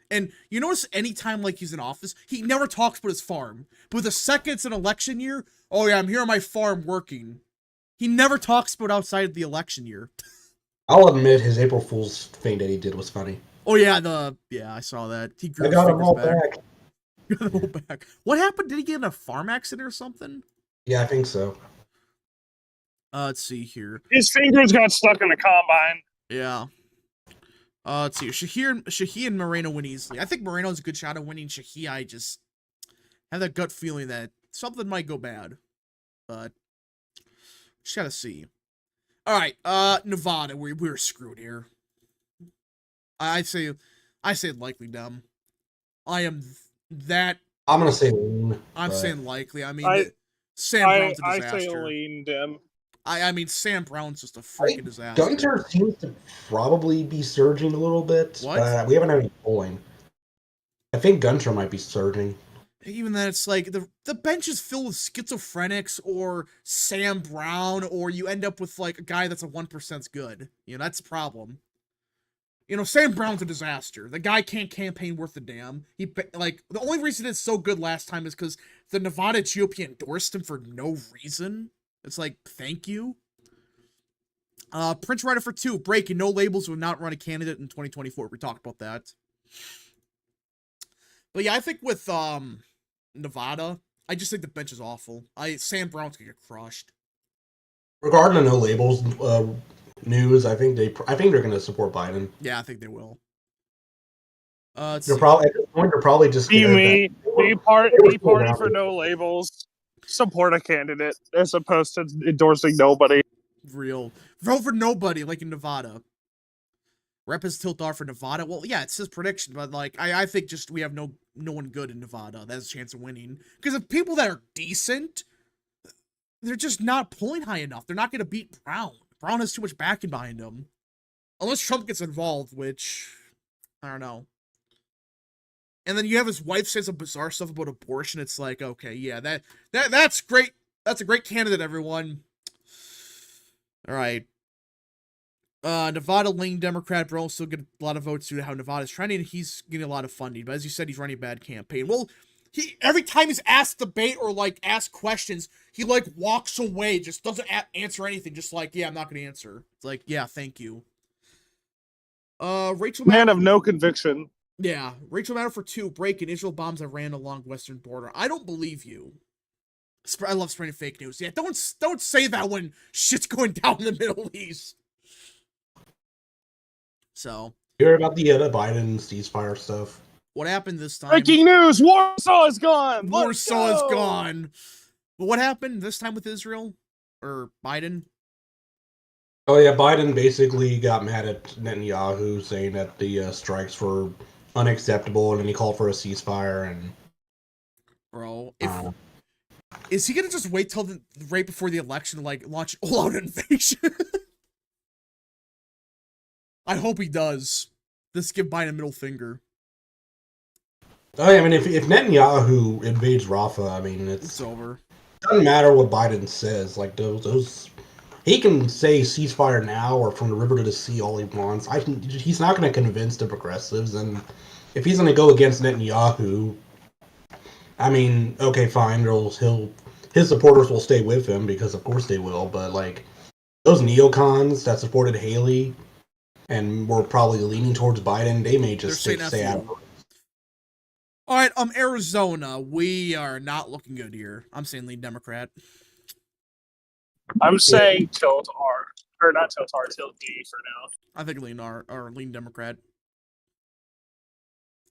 And you notice anytime he's in office, he never talks about his farm. But the second it's an election year, oh yeah, I'm here on my farm working. He never talks about outside of the election year. I'll admit his April Fool's thing that he did was funny. Oh yeah, I saw that. He grew I his got him fingers all back. back. Back. What happened? Did he get in a farm accident or something? Yeah, I think so. Let's see here. His fingers got stuck in the combine. Yeah. Let's see. Shahee and Moreno win easily. I think Moreno's a good shot at winning. Shahee, I just have that gut feeling that something might go bad. But just gotta see. Alright, Nevada, we're screwed here. I say likely dumb. I am that. I'm gonna say lean. I'm but saying likely. I mean, Sam Brown's a I disaster. say lean dim. I mean, Sam Brown's just a freaking disaster. Gunter seems to probably be surging a little bit. What? We haven't had any polling. I think Gunter might be surging. Even then, it's the bench is filled with schizophrenics or Sam Brown, or you end up with a guy that's a 1% good. That's the problem. Sam Brown's a disaster. The guy can't campaign worth a damn. The only reason it's so good last time is because the Nevada GOP endorsed him for no reason. It's thank you. Prince Rider for 2. Breaking. No labels will not run a candidate in 2024. We talked about that. But yeah, I think with Nevada, I just think the bench is awful. Sam Brown's gonna get crushed. Regarding the no labels news, I think they're gonna support Biden. Yeah, I think they will. They're probably at this point. They're probably just Be party around for it. no labels. Support a candidate as opposed to endorsing nobody. Real. Vote for nobody, like in Nevada. Rep is Tiltar for Nevada. Well, yeah, it's his prediction, but I think just we have no one good in Nevada that has a chance of winning. Because if people that are decent, they're just not pulling high enough. They're not going to beat Brown. Brown has too much backing behind him. Unless Trump gets involved, which I don't know. And then you have his wife say some bizarre stuff about abortion. It's okay, yeah, that's great. That's a great candidate, everyone. All right. Nevada lean Democrat, but also get a lot of votes due to how Nevada's trending. He's getting a lot of funding, but as you said, he's running a bad campaign. Well, he every time he's asked debate or like asked questions, he like walks away, just doesn't answer anything, just like, yeah, I'm not gonna answer. It's like, yeah, thank you. Rachel Man Maddow, of no conviction. yeah, Rachel Maddow for 2, breaking Israel bombs Iran along western border. I don't believe you. I love spreading fake news. Yeah, don't say that when shit's going down in the Middle East. So, Hear about the Biden ceasefire stuff? what happened this time? Breaking news: Warsaw is gone. Warsaw is gone. But what happened this time with Israel? Or Biden? Oh yeah, Biden basically got mad at Netanyahu, saying that the strikes were unacceptable, and then he called for a ceasefire. And Bro, is he gonna just wait till right before the election to like launch all-out invasion? I hope he does. Just give Biden a middle finger. oh yeah, I mean, if Netanyahu invades Rafah, I mean, It's over. doesn't matter what Biden says. Like those, he can say ceasefire now or from the river to the sea all he wants. He's not going to convince the progressives, and if he's going to go against Netanyahu, I mean, okay, fine. His supporters will stay with him because, of course, they will. But like those neocons that supported Haley and were probably leaning towards Biden, they may just stay out. All right, Arizona, we are not looking good here. I'm saying lead Democrat. I'm saying tilt R, or not tilt R, tilt D for now. I think lean R or lean Democrat.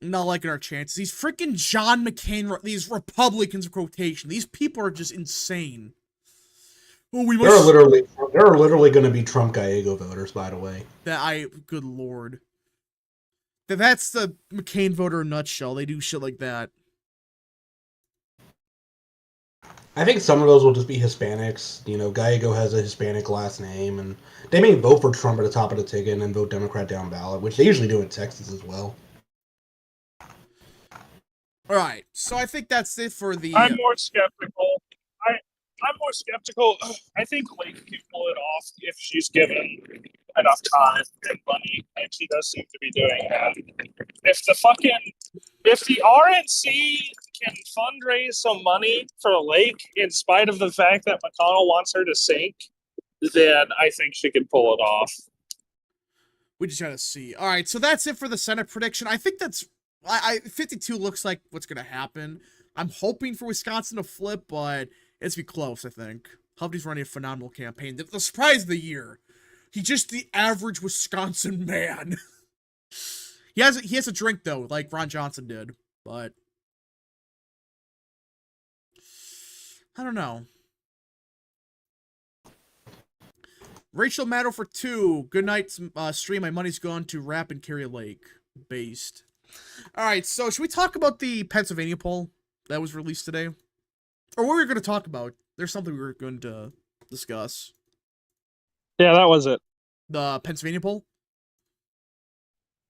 Not liking our chances. These freaking John McCain, these Republicans quotation. These people are just insane. Well, we must. There are literally going to be Trump Gallego voters, by the way. Good lord. That's the McCain voter in a nutshell. They do shit like that. I think some of those will just be Hispanics. You know, Gallego has a Hispanic last name, and they may vote for Trump at the top of the ticket and then vote Democrat down ballot, which they usually do in Texas as well. All right, so I think that's it for the. I'm more skeptical. I'm more skeptical. I think Lake can pull it off if she's given enough time and money, and she does seem to be doing that. If the RNC can fundraise some money for the Lake in spite of the fact that McConnell wants her to sink, then I think she can pull it off. We just gotta see. All right, so that's it for the Senate prediction. I think that's 52 looks like what's gonna happen. I'm hoping for Wisconsin to flip, but it's be close. I think Huffy's running a phenomenal campaign. The surprise of the year. He's just the average Wisconsin man. He has a drink though, like Ron Johnson did, but I don't know. Rachel Maddow for 2. Good night, stream. My money's gone to Rap and Carrie Lake. Based. All right, so should we talk about the Pennsylvania poll that was released today? Or what were we going to talk about? There's something we were going to discuss. Yeah, that was it. The Pennsylvania poll?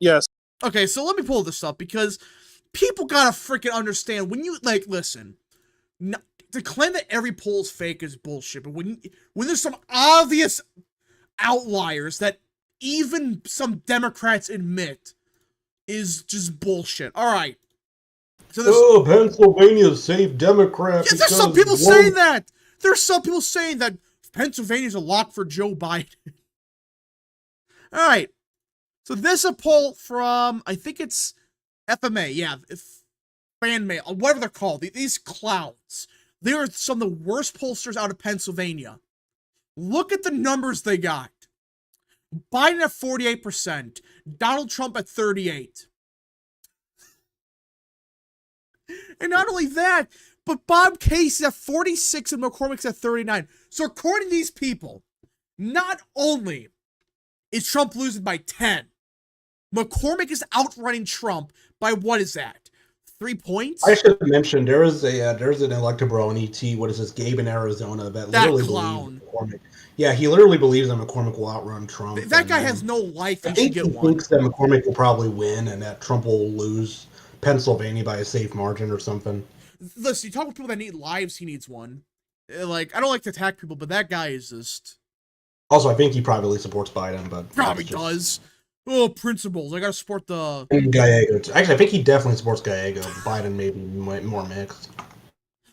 Yes. Okay, so let me pull this up because people gotta freaking understand when you like listen. To claim that every poll is fake is bullshit, but when there's some obvious outliers that even some Democrats admit is just bullshit. All right. So Pennsylvania's safe Democrat. Yeah, there's some people saying that. There's some people saying that Pennsylvania's a lock for Joe Biden. All right. So this is a poll from, I think it's FMA. Yeah, fan mail, whatever they're called. These clowns. They are some of the worst pollsters out of Pennsylvania. Look at the numbers they got. Biden at 48%. Donald Trump at 38%. And not only that, but Bob Casey at 46% and McCormick's at 39%. So according to these people, not only is Trump losing by 10, McCormick is outrunning Trump by what is that? 3 points? I should have mentioned there's an electable on ET. What is this? Gabe in Arizona that literally clown. believes McCormick. Yeah, he literally believes that McCormick will outrun Trump. That guy has no life. I think he thinks that McCormick will probably win and that Trump will lose Pennsylvania by a safe margin or something. Listen, you talk with people that need lives, he needs one. Like, I don't like to attack people, but that guy is just... Also, I think he probably supports Biden, but... Probably does. Oh, principles. I gotta support the. And Gallego. Actually, I think he definitely supports Gallego. Biden maybe more mixed.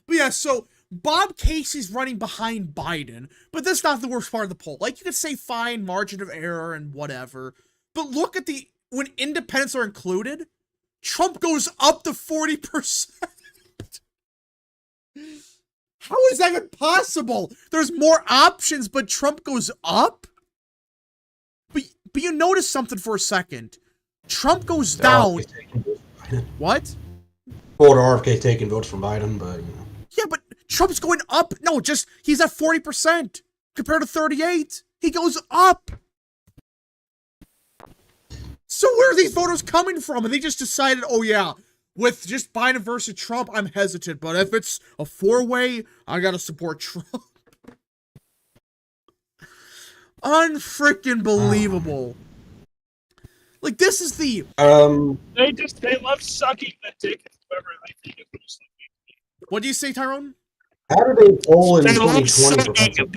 But yeah, so Bob Casey's running behind Biden, but that's not the worst part of the poll. Like, you could say fine, margin of error, and whatever. But look at when independents are included, Trump goes up to 40%. How is that even possible? There's more options, but Trump goes up? But you notice something for a second. Trump goes down. What? Well, RFK taking votes from Biden, but you know. Yeah, but Trump's going up. No, just he's at 40% compared to 38. He goes up. So where are these voters coming from? And they just decided, oh yeah, with just Biden versus Trump, I'm hesitant. But if it's a four-way, I gotta support Trump. Unfreaking believable. Like, this is the... They love sucking the dick of whoever they think is most likely. What do you say, Tyrone? How do they poll in They love 2020?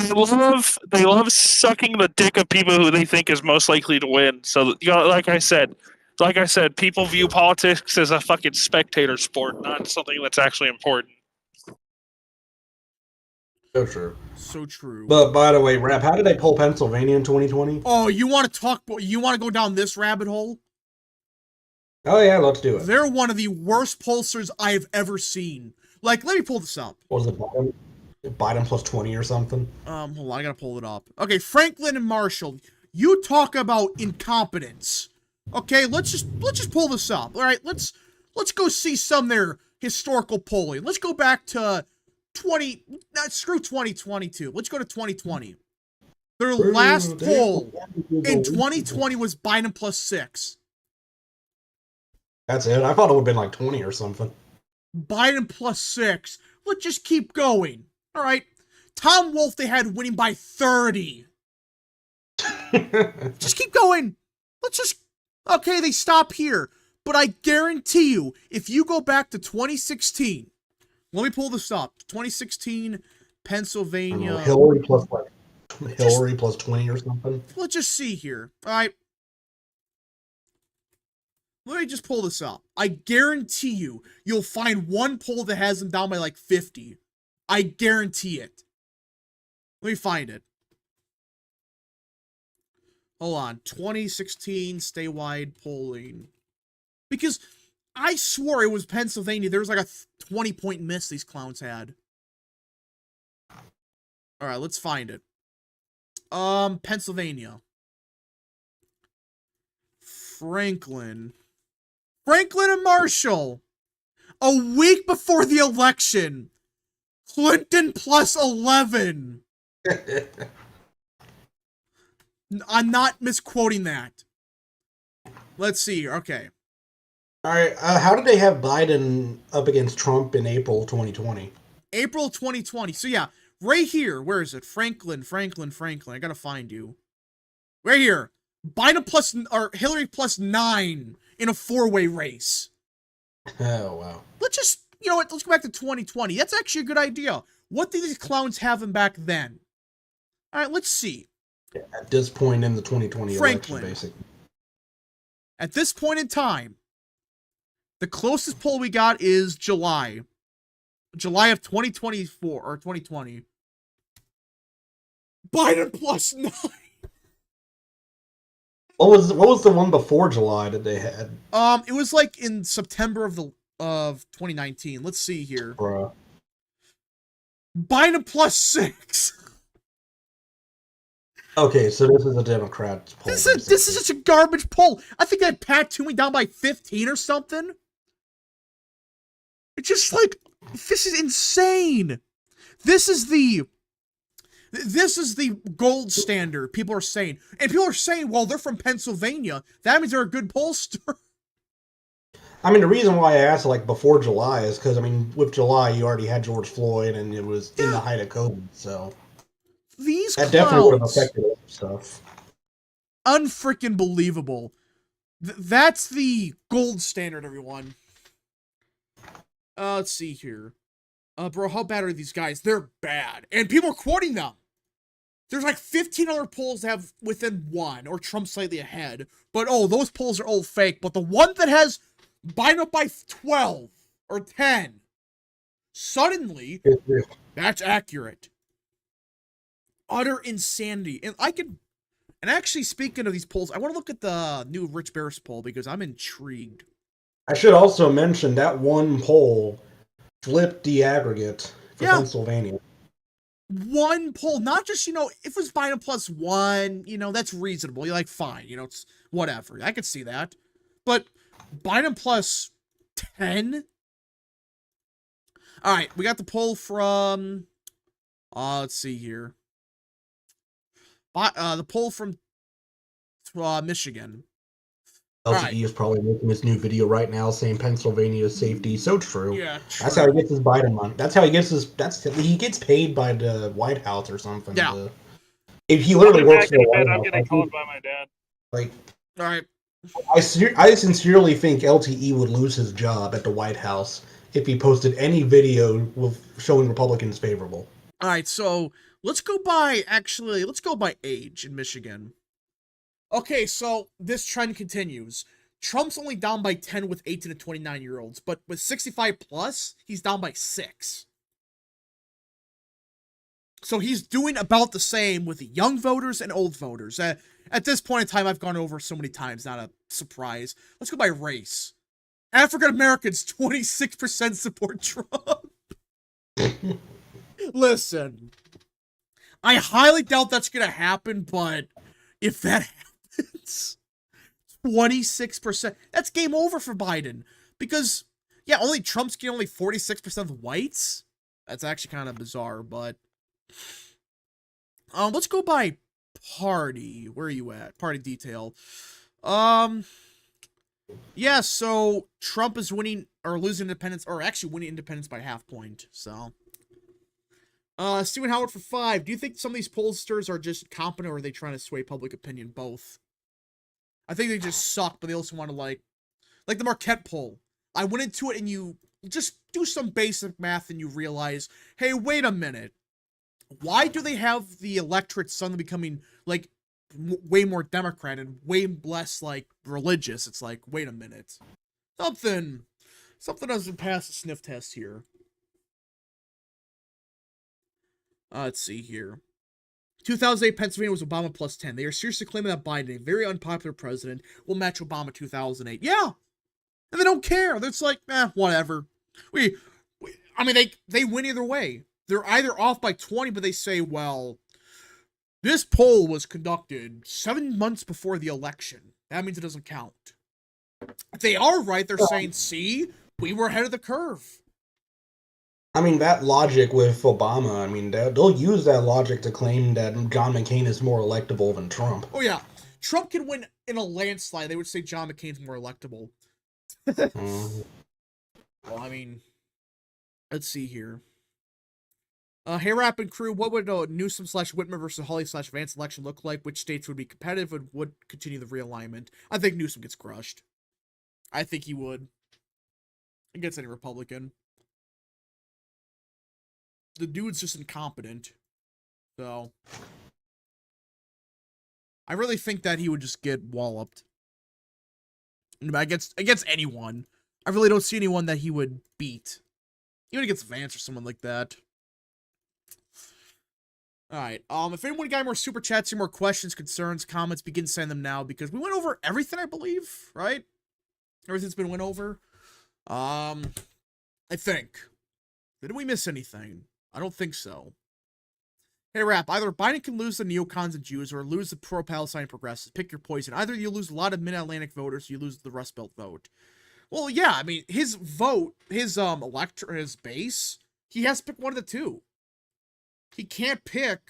they love sucking the dick of people who they think is most likely to win. So, you know, like I said, people view politics as a fucking spectator sport, not something that's actually important. So true. So true. But by the way, Rap, how did they poll Pennsylvania in 2020? Oh, you want to go down this rabbit hole? Oh yeah, let's do it. They're one of the worst pollsters I have ever seen. Like, let me pull this up. What was it, Biden plus 20 or something? Hold on, I gotta pull it up. Okay, Franklin and Marshall, you talk about incompetence. Okay, let's just pull this up. All right, let's go see some of their historical polling. Let's go back to screw 2022. Let's go to 2020. Their last poll in 2020 was Biden plus 6. That's it. I thought it would have been like 20 or something. Biden plus 6. Let's just keep going. All right. Tom Wolf, they had winning by 30. Just keep going. Okay, they stop here. But I guarantee you, if you go back to 2016, let me pull this up. 2016, Pennsylvania. Hillary plus 20 or something. Let's just see here. All right. Let me just pull this up. I guarantee you'll find one poll that has them down by like 50. I guarantee it. Let me find it. Hold on. 2016 statewide polling. Because I swore it was Pennsylvania. There was like a 20-point miss these clowns had. All right, let's find it. Pennsylvania. Franklin and Marshall. A week before the election. Clinton plus 11. I'm not misquoting that. Let's see here. Okay. All right. How did they have Biden up against Trump in April 2020? April 2020. So yeah, right here. Where is it? Franklin. I gotta find you. Right here. Biden plus or Hillary plus 9 in a 4-way race. Oh wow. Let's just, you know what? Let's go back to 2020. That's actually a good idea. What did these clowns have him back then? All right, let's see. At this point in the 2020 Franklin. election, basically. At this point in time, the closest poll we got is July of 2024 or 2020. Biden plus 9. What was the one before July that they had? It was like in September of 2019. Let's see here. Bruh. Biden plus 6. Okay, so this is a Democrat poll. This is just a garbage poll. I think I had Pat Toomey down by 15 or something. It's just like, this is insane. This is the gold standard, people are saying. And people are saying, well, they're from Pennsylvania. That means they're a good pollster. I mean, the reason why I asked, like, before July is because, I mean, with July, you already had George Floyd, and it was in the height of COVID, so... These that definitely would have clowns, affected stuff. unfreaking believable. That's the gold standard, everyone. Let's see here. Bro, how bad are these guys? They're bad. And people are quoting them. There's like 15 other polls that have within 1 or Trump slightly ahead. But oh, those polls are all fake. But the one that has Biden up by 12 or 10, suddenly, that's accurate. Utter insanity. And actually, speaking of these polls, I want to look at the new Rich Bears poll because I'm intrigued. I should also mention that one poll flipped the aggregate for Pennsylvania. One poll, not just, if it was Biden plus 1, that's reasonable. You're like, fine, it's whatever. I could see that. But Biden plus 10? All right, we got the poll from, let's see here. The poll from Michigan. LTE is probably making this new video right now saying Pennsylvania's safety. So true. Yeah, true. That's how he gets his Biden money. That's how he gets his. He gets paid by the White House or something. Yeah. If he literally works for the White I'm House. getting called by my dad. Like, all right. I sincerely think LTE would lose his job at the White House if he posted any video with showing Republicans favorable. All right, so let's go by age in Michigan. Okay, so this trend continues. Trump's only down by 10 with 18 to 29-year-olds, but with 65 plus, he's down by 6. So he's doing about the same with young voters and old voters. At this point in time, I've gone over so many times, not a surprise. Let's go by race. African Americans, 26% support Trump. Listen, I highly doubt that's going to happen, but if that happens, 26%, that's game over for Biden. Because, yeah, Trump's getting only 46% of whites. That's actually kind of bizarre, but let's go by party. Where are you at? Party detail. Yeah, so Trump is winning or losing independence, or actually winning independence by half point. So, Stephen Howard for 5. Do you think some of these pollsters are just competent, or are they trying to sway public opinion? Both. I think they just suck, but they also want to like the Marquette poll. I went into it and you just do some basic math and you realize, hey, wait a minute. Why do they have the electorate suddenly becoming like way more Democrat and way less like religious? It's like, wait a minute. Something doesn't pass the sniff test here. Let's see here. 2008 Pennsylvania was Obama plus 10. They are seriously claiming that Biden, a very unpopular president, will match Obama 2008. Yeah. And they don't care. It's like, whatever. They win either way. They're either off by 20, but they say, well, this poll was conducted 7 months before the election. That means it doesn't count. If they are right, they're saying, see, we were ahead of the curve. I mean, that logic with Obama, they'll use that logic to claim that John McCain is more electable than Trump. Oh, yeah. Trump can win in a landslide. They would say John McCain's more electable. Well, let's see here. Hey, Rap and crew, what would Newsom / Whitmer versus Hawley / Vance election look like? Which states would be competitive and would continue the realignment? I think Newsom gets crushed. I think he would. Against any Republican. The dude's just incompetent. So, I really think that he would just get walloped. Against anyone. I really don't see anyone that he would beat. Even against Vance or someone like that. Alright, if anyone got more super chats, any more questions, concerns, comments, begin sending them now, because we went over everything, I believe, right? Everything's been went over. I think. Did we miss anything? I don't think so. Hey, Rap, either Biden can lose the neocons and Jews or lose the pro-Palestine progressives. Pick your poison. Either you lose a lot of Mid-Atlantic voters or you lose the Rust Belt vote. Well, yeah, his vote, his base, he has to pick one of the two. He can't pick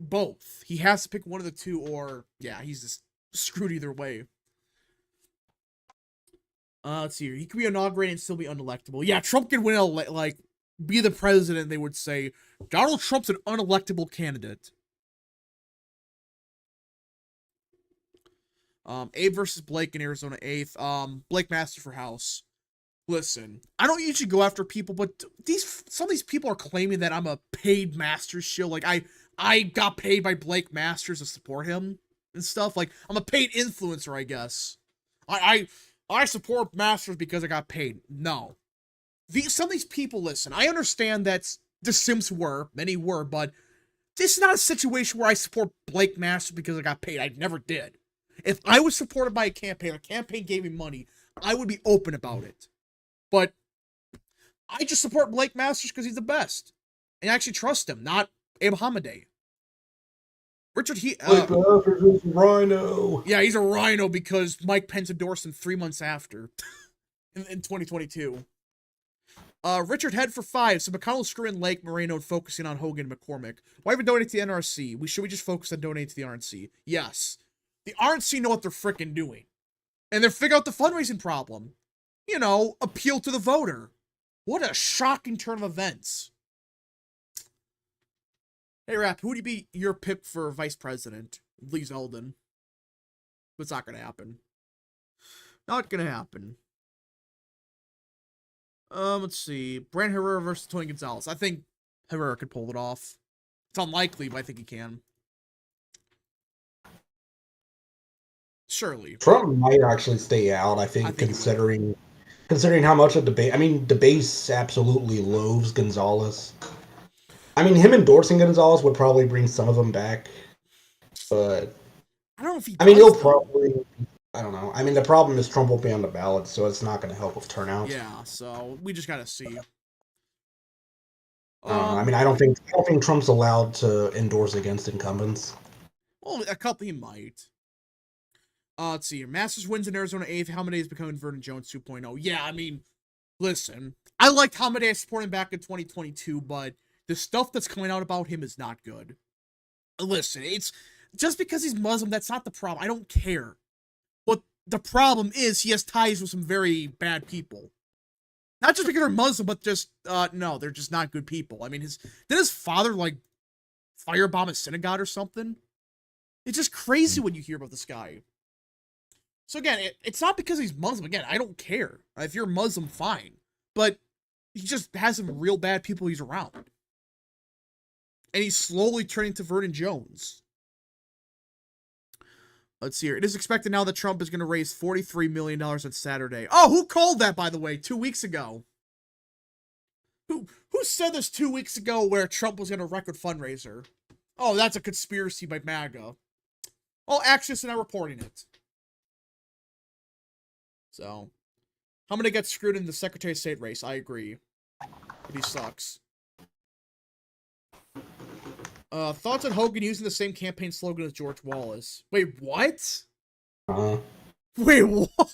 both. He has to pick one of the two or, yeah, he's just screwed either way. Let's see here. He could be inaugurated and still be unelectable. Yeah, Trump can win, be the president, they would say, Donald Trump's an unelectable candidate. Abe versus Blake in Arizona 8th. Blake Master for House. Listen, I don't usually go after people, but some of these people are claiming that I'm a paid Masters shill. Like, I got paid by Blake Masters to support him and stuff. Like, I'm a paid influencer, I guess. I support Masters because I got paid. No. Some of these people, listen, I understand that the Sims were, many were, but this is not a situation where I support Blake Masters because I got paid. I never did. If I was supported by a campaign gave me money, I would be open about it. But I just support Blake Masters because he's the best. And I actually trust him, not Abe Hamadeh. Richard Blake Masters is a rhino. Yeah, he's a rhino because Mike Pence endorsed him 3 months after. in 2022. Richard Head for 5. So McConnell screwing Lake, Moreno, and focusing on Hogan and McCormick. Why even donate to the NRC? Should we just focus on donating to the RNC? Yes. The RNC know what they're freaking doing. And they're figuring out the fundraising problem. You know, appeal to the voter. What a shocking turn of events. Hey, Rap, who would be your pick for vice president? Lee Zeldin. But it's not going to happen. Not going to happen. Let's see. Brand Herrera versus Tony Gonzalez. I think Herrera could pull it off. It's unlikely, but I think he can. Surely. Trump might actually stay out, I think considering how much of debate. I mean, the base absolutely loathes Gonzalez. I mean, him endorsing Gonzalez would probably bring some of them back, but I don't know if he. I mean, he'll probably. I don't know. I mean, the problem is Trump won't be on the ballot, so it's not going to help with turnout. Yeah, so we just gotta see. I mean, I don't think Trump's allowed to endorse against incumbents. Well, a couple he might. Let's see. Masters wins in Arizona 8th. Hamadeh is becoming Vernon Jones 2.0. Yeah, I mean, listen. I liked Hamadeh. I supported him back in 2022, but the stuff that's coming out about him is not good. Listen, it's just because he's Muslim, that's not the problem. I don't care. But the problem is he has ties with some very bad people. Not just because they're Muslim, but just, no, they're just not good people. I mean, did his father, like, firebomb a synagogue or something? It's just crazy when you hear about this guy. So again, it's not because he's Muslim. Again, I don't care. If you're Muslim, fine. But he just has some real bad people he's around. And he's slowly turning to Vernon Jones. Let's see here. It is expected now that Trump is going to raise $43 million on Saturday. Oh, who called that, by the way, 2 weeks ago? Who said this 2 weeks ago where Trump was going to record fundraiser? Oh, that's a conspiracy by MAGA. Oh, Axios are now reporting it. So, I'm going to get screwed in the Secretary of State race. I agree. But he sucks. Thoughts on Hogan using the same campaign slogan as George Wallace? Wait, what? Wait, what?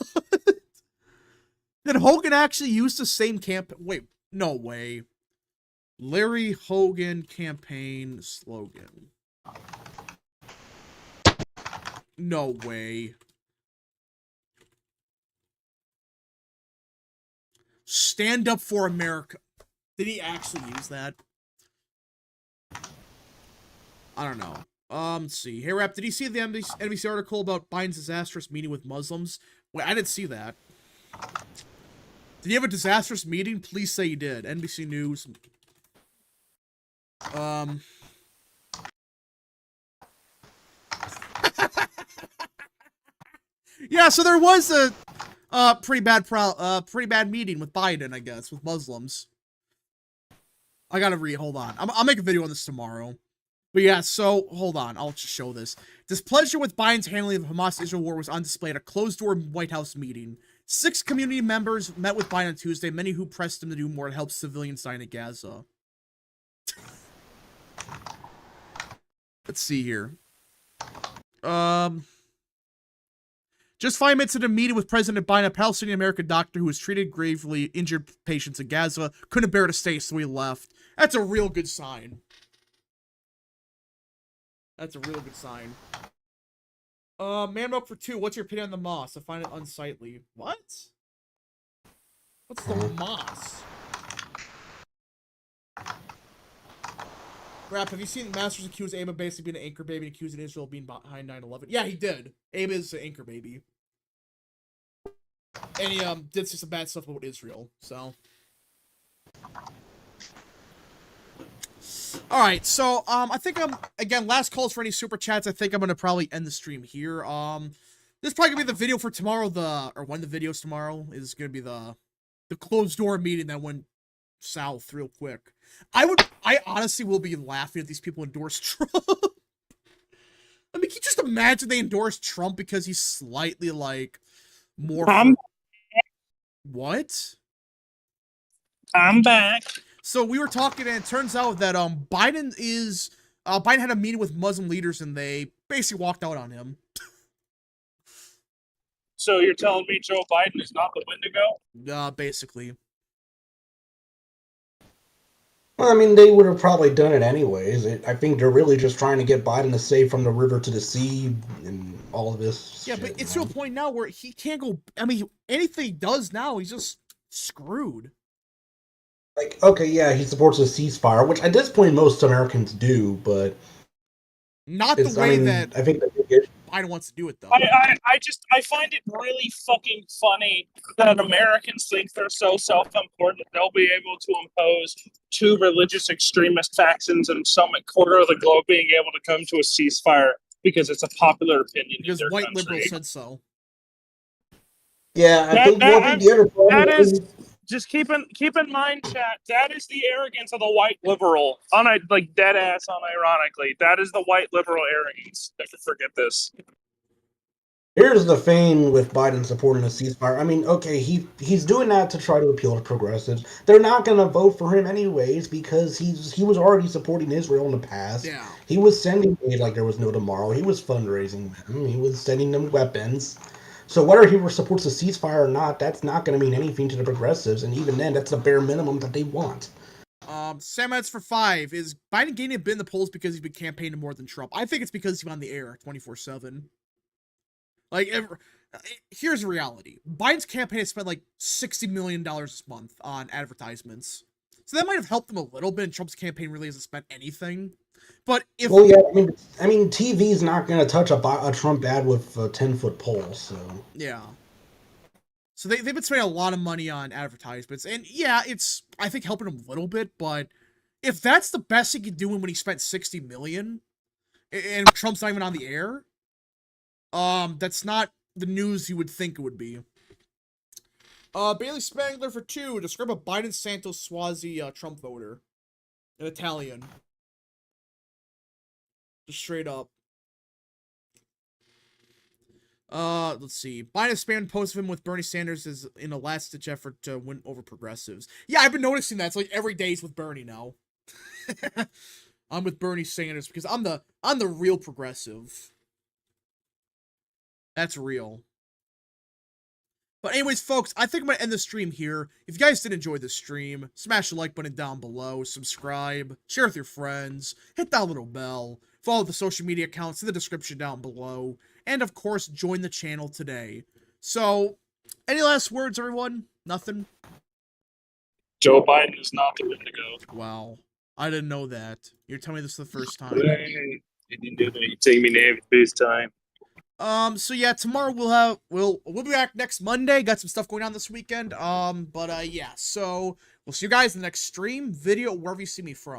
Did Hogan actually use the same campaign? Wait, no way. Larry Hogan campaign slogan. No way. Stand up for America. Did he actually use that? I don't know. Let's see. Hey, Rap, did you see the NBC article about Biden's disastrous meeting with Muslims? Wait, I didn't see that. Did you have a disastrous meeting? Please say you did. NBC News. Yeah, so there was a pretty bad meeting with Biden, I guess, with Muslims. I gotta hold on. I'll make a video on this tomorrow. But yeah, so, hold on, I'll just show this. Displeasure with Biden's handling of the Hamas-Israel war was on display at a closed-door White House meeting. 6 community members met with Biden on Tuesday, many who pressed him to do more to help civilians dying in Gaza. Let's see here. Just 5 minutes into a meeting with President Biden, a Palestinian-American doctor who was treated gravely injured patients in Gaza couldn't bear to stay, so he left. That's a real good sign. That's a real good sign. Man Milk for 2, what's your opinion on the Moss? I find it unsightly. What? What's the Moss? Rap, have you seen Masters accuse Abe of basically being an anchor baby and accusing Israel of being behind 9/11? Yeah, he did. Abe is an anchor baby. And he did say some bad stuff about Israel, so. All right, so I think again, last calls for any super chats. I think I'm gonna probably end the stream here. This is probably gonna be the video for tomorrow. Or one of the videos tomorrow is gonna be the closed door meeting that went south real quick. I honestly will be laughing if these people endorse Trump. I mean, can you just imagine they endorse Trump because he's slightly like more. What? I'm back. So we were talking, and it turns out that Biden had a meeting with Muslim leaders, and they basically walked out on him. So you're telling me Joe Biden is not the Wendigo? Basically. Well, I mean, they would have probably done it anyways. I think they're really just trying to get Biden to say from the river to the sea and all of this. Yeah, shit, but it's man. to a point now where he can't go. I mean, anything he does now, he's just screwed. Like, okay, yeah, he supports a ceasefire, which at this point most Americans do, but Not the it's, way I mean, that I think that Biden wants to do it, though. I find it really fucking funny that Americans think they're so self-important that they'll be able to impose two religious extremist factions in some corner of the globe being able to come to a ceasefire because it's a popular opinion Because in their white country. liberals said so. yeah, I That- think that- one thing the other problem that is- Just keep in mind, chat. That is the arrogance of the white liberal. Like dead ass, unironically, that is the white liberal arrogance. Never forget this. Here's the thing with Biden supporting a ceasefire. I mean, okay, he's doing that to try to appeal to progressives. They're not going to vote for him anyways because he was already supporting Israel in the past. Yeah. He was sending aid like there was no tomorrow. He was fundraising them. He was sending them weapons. So whether he supports a ceasefire or not, that's not going to mean anything to the progressives. And even then, that's the bare minimum that they want. Sam Eds for 5. Is Biden gaining a bit in the polls because he's been campaigning more than Trump? I think it's because he's on the air 24/7. Like, here's the reality. Biden's campaign has spent like $60 million this month on advertisements. So that might have helped him a little bit, and Trump's campaign really hasn't spent anything. But if... Well, yeah, I mean, TV's not going to touch a Trump ad with a 10-foot pole, so... Yeah. So they've been spending a lot of money on advertisements, and yeah, it's, I think, helping him a little bit, but if that's the best he could do when he spent $60 million, and Trump's not even on the air, that's not the news you would think it would be. Bailey Spangler for 2. Describe a Biden Santos Swazi Trump voter. An Italian. Just straight up. Let's see. Biden spammed post of him with Bernie Sanders is in a last-ditch effort to win over progressives. Yeah, I've been noticing that. It's like every day is with Bernie now. I'm with Bernie Sanders because I'm the real progressive. That's real. But anyways, folks, I think I'm going to end the stream here. If you guys did enjoy this stream, smash the like button down below, subscribe, share with your friends, hit that little bell, follow the social media accounts in the description down below, and of course, join the channel today. So, any last words, everyone? Nothing? Joe Biden is not the Wendigo. Wow. I didn't know that. You're telling me this the first time. You didn't do that. You take me name this time. So yeah, tomorrow we'll be back next Monday. Got some stuff going on this weekend. Yeah, so we'll see you guys in the next stream, video, wherever you see me from.